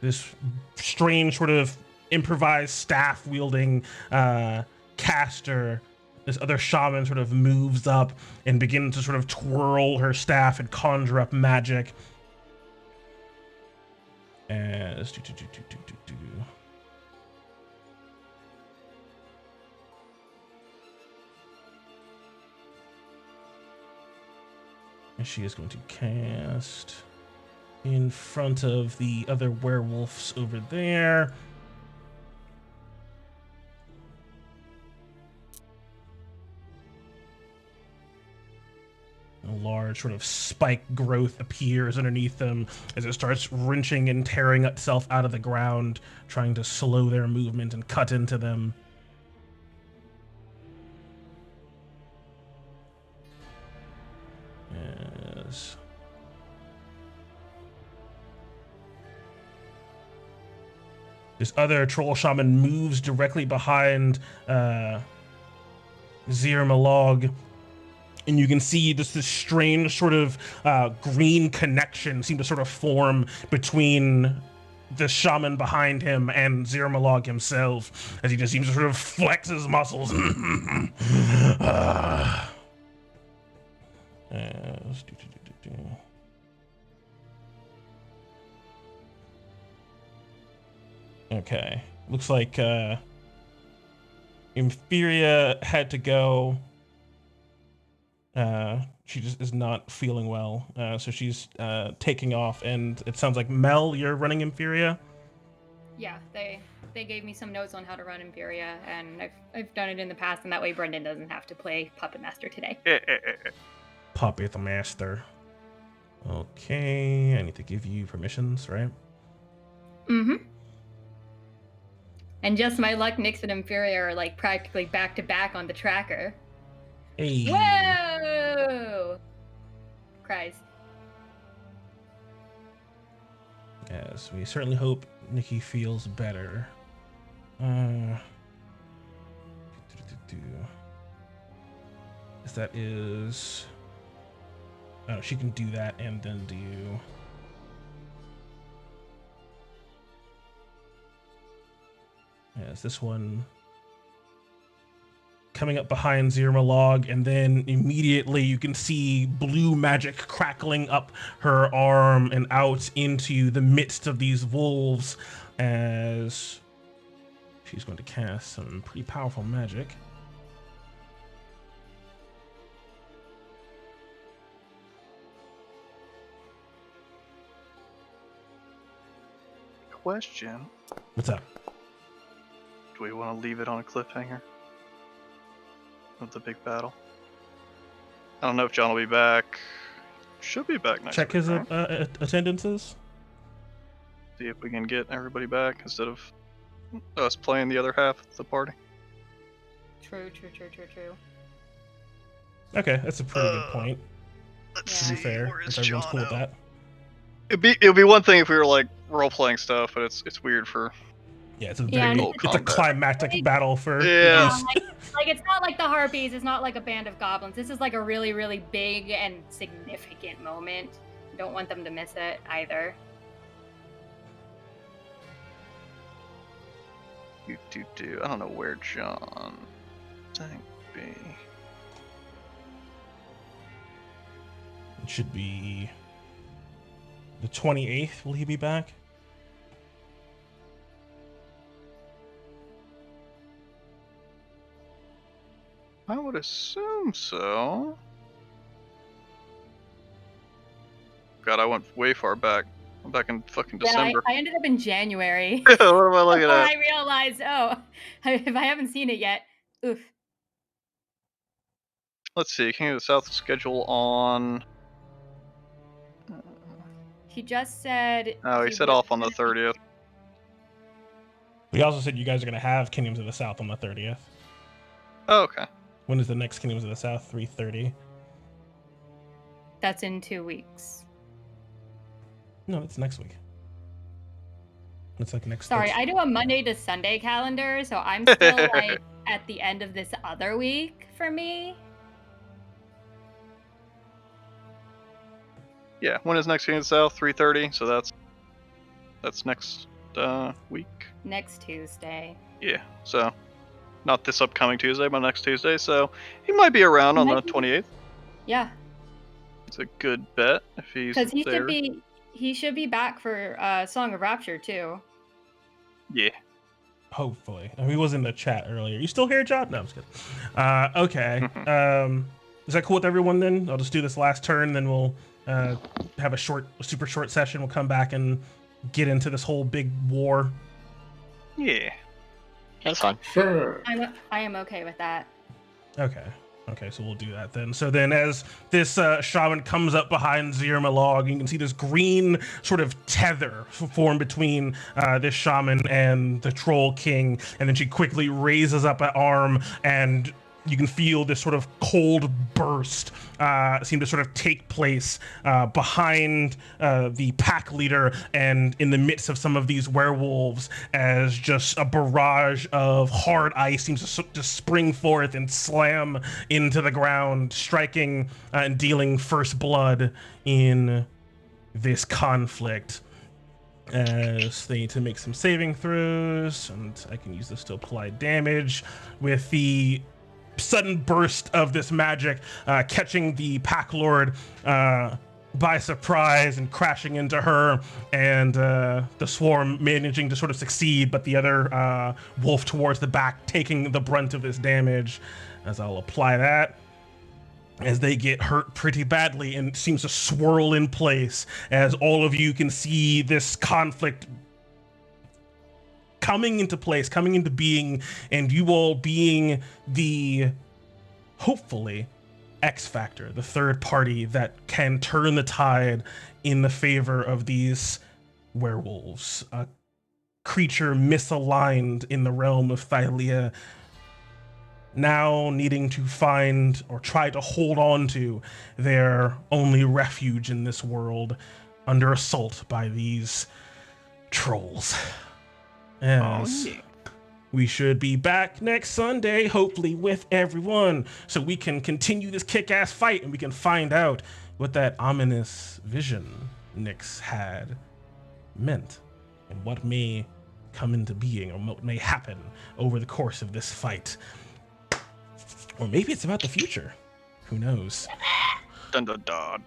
this strange sort of improvised staff wielding caster, this other shaman sort of moves up and begins to sort of twirl her staff and conjure up magic. As and she is going to cast in front of the other werewolves over there. A large sort of spike growth appears underneath them as it starts wrenching and tearing itself out of the ground, trying to slow their movement and cut into them. Yes. This other troll shaman moves directly behind Zirmalog, and you can see just this strange sort of green connection seem to sort of form between the shaman behind him and Zirmalog himself, as he just seems to sort of flex his muscles. Okay, looks like Inferia had to go. She just is not feeling well, so she's taking off, and it sounds like Mel, you're running Inferia? Yeah, they gave me some notes on how to run Imperia, and I've done it in the past, and that way Brendan doesn't have to play Puppet Master today. Puppet Master. Okay, I need to give you permissions, right? Mm-hmm. And just my luck, Nyx and Imperia are like practically back to back on the tracker. Hey. Whoa! Cries. Yes, we certainly hope Nikki feels better. Yes, that is. Oh, she can do that and then do. Yes, this one coming up behind Zirmalog, and then immediately you can see blue magic crackling up her arm and out into the midst of these wolves as she's going to cast some pretty powerful magic. Question. What's up? Do we want to leave it on a cliffhanger? Of the big battle? I don't know if John will be back. Should be back next Check week, his right? attendances. See if we can get everybody back instead of us playing the other half of the party. True. Okay, that's a pretty good point. Let's To see. be fair, Where is if everyone's cool with Jono? that. It'd be one thing if we were like role playing stuff, but it's weird for Yeah, it's a Yeah, very and it's it's a combat. climactic battle for Yeah. use. Like it's not like the Harpies, it's not like a band of goblins. This is like a really, really big and significant moment. Don't want them to miss it either. I don't know where John might be. It should be the 28th. Will he be back? I would assume so. God, I went way far back. I'm back in fucking December. Yeah, I ended up in January. What am I looking Before at? I realized, if I haven't seen it yet, oof. Let's see. King of the South schedule on. He just said. Oh, he said off on the 30th. We also said you guys are going to have Kingdoms of the South on the 30th. Oh, okay. When is the next Kingdoms of the South? 3:30. That's in 2 weeks. No, it's next week. It's like next. Sorry, I do a Monday to Sunday calendar, so I'm still like at the end of this other week for me. Yeah, when is next King of the South? 3:30. So that's next week. Next Tuesday. Yeah. So not this upcoming Tuesday, but next Tuesday. So he might be around on the 28th. Yeah. It's a good bet if he's Because there. he should be back for Song of Rapture too. Yeah. Hopefully. He was in the chat earlier. You still here, John? No, I'm just kidding. Okay. Is that cool with everyone then? I'll just do this last turn, then we'll have a super short session. We'll come back and get into this whole big war. Yeah. That's fine. Sure. I am okay with that. Okay, so we'll do that then. So then as this shaman comes up behind Zirmalog, you can see this green sort of tether form between this shaman and the troll king. And then she quickly raises up an arm, and you can feel this sort of cold burst seem to sort of take place behind the pack leader and in the midst of some of these werewolves, as just a barrage of hard ice seems to spring forth and slam into the ground, striking and dealing first blood in this conflict. As they need to make some saving throws, and I can use this to apply damage with the sudden burst of this magic catching the pack lord by surprise and crashing into her, and the swarm managing to sort of succeed, but the other wolf towards the back taking the brunt of this damage. As I'll apply that, as they get hurt pretty badly and seems to swirl in place, as all of you can see this conflict coming into place, coming into being, and you all being the, hopefully, X factor, the third party that can turn the tide in the favor of these werewolves. A creature misaligned in the realm of Thylea, now needing to find or try to hold on to their only refuge in this world, under assault by these trolls. Yes. Oh, yeah. We should be back next Sunday, hopefully with everyone, so we can continue this kick-ass fight and we can find out what that ominous vision Nyx had meant and what may come into being or what may happen over the course of this fight. Or maybe it's about the future. Who knows? Dun dun dun.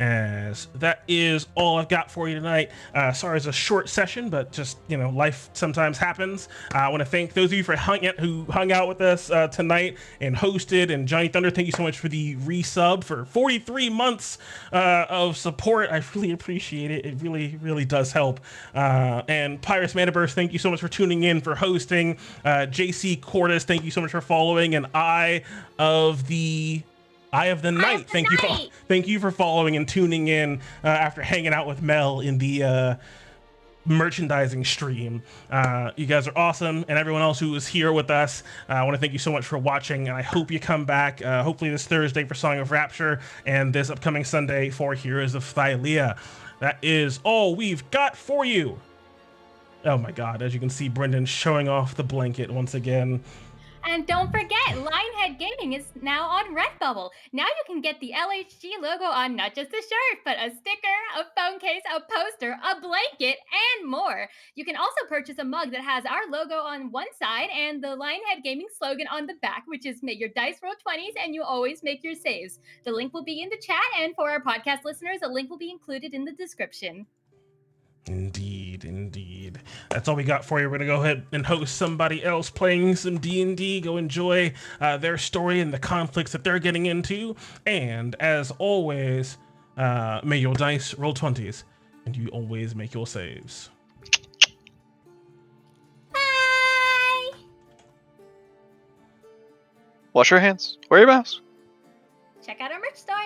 As that is all I've got for you tonight. Sorry it's a short session, but just, life sometimes happens. I want to thank those of you who hung out with us tonight and hosted. And Johnny Thunder, thank you so much for the resub for 43 months of support. I really appreciate it. It really, really does help. And Pyrus Manaburst, thank you so much for tuning in, for hosting. JC Cordes, thank you so much for following. And Eye of the Night, thank you for following and tuning in after hanging out with Mel in the merchandising stream. You guys are awesome, and everyone else who is here with us, I want to thank you so much for watching, and I hope you come back, hopefully this Thursday for Song of Rapture, and this upcoming Sunday for Heroes of Thylea. That is all we've got for you. Oh my god, as you can see, Brendan showing off the blanket once again. And don't forget, Lionhead Gaming is now on Redbubble. Now you can get the LHG logo on not just a shirt, but a sticker, a phone case, a poster, a blanket, and more. You can also purchase a mug that has our logo on one side and the Lionhead Gaming slogan on the back, which is "Make your dice roll 20s and you always make your saves." The link will be in the chat, and for our podcast listeners, a link will be included in the description. Indeed. That's all we got for you. We're gonna go ahead and host somebody else playing some D&D. Go enjoy their story and the conflicts that they're getting into. And as always, may your dice roll 20s, and you always make your saves. Bye! Wash your hands. Wear your mask. Check out our merch store.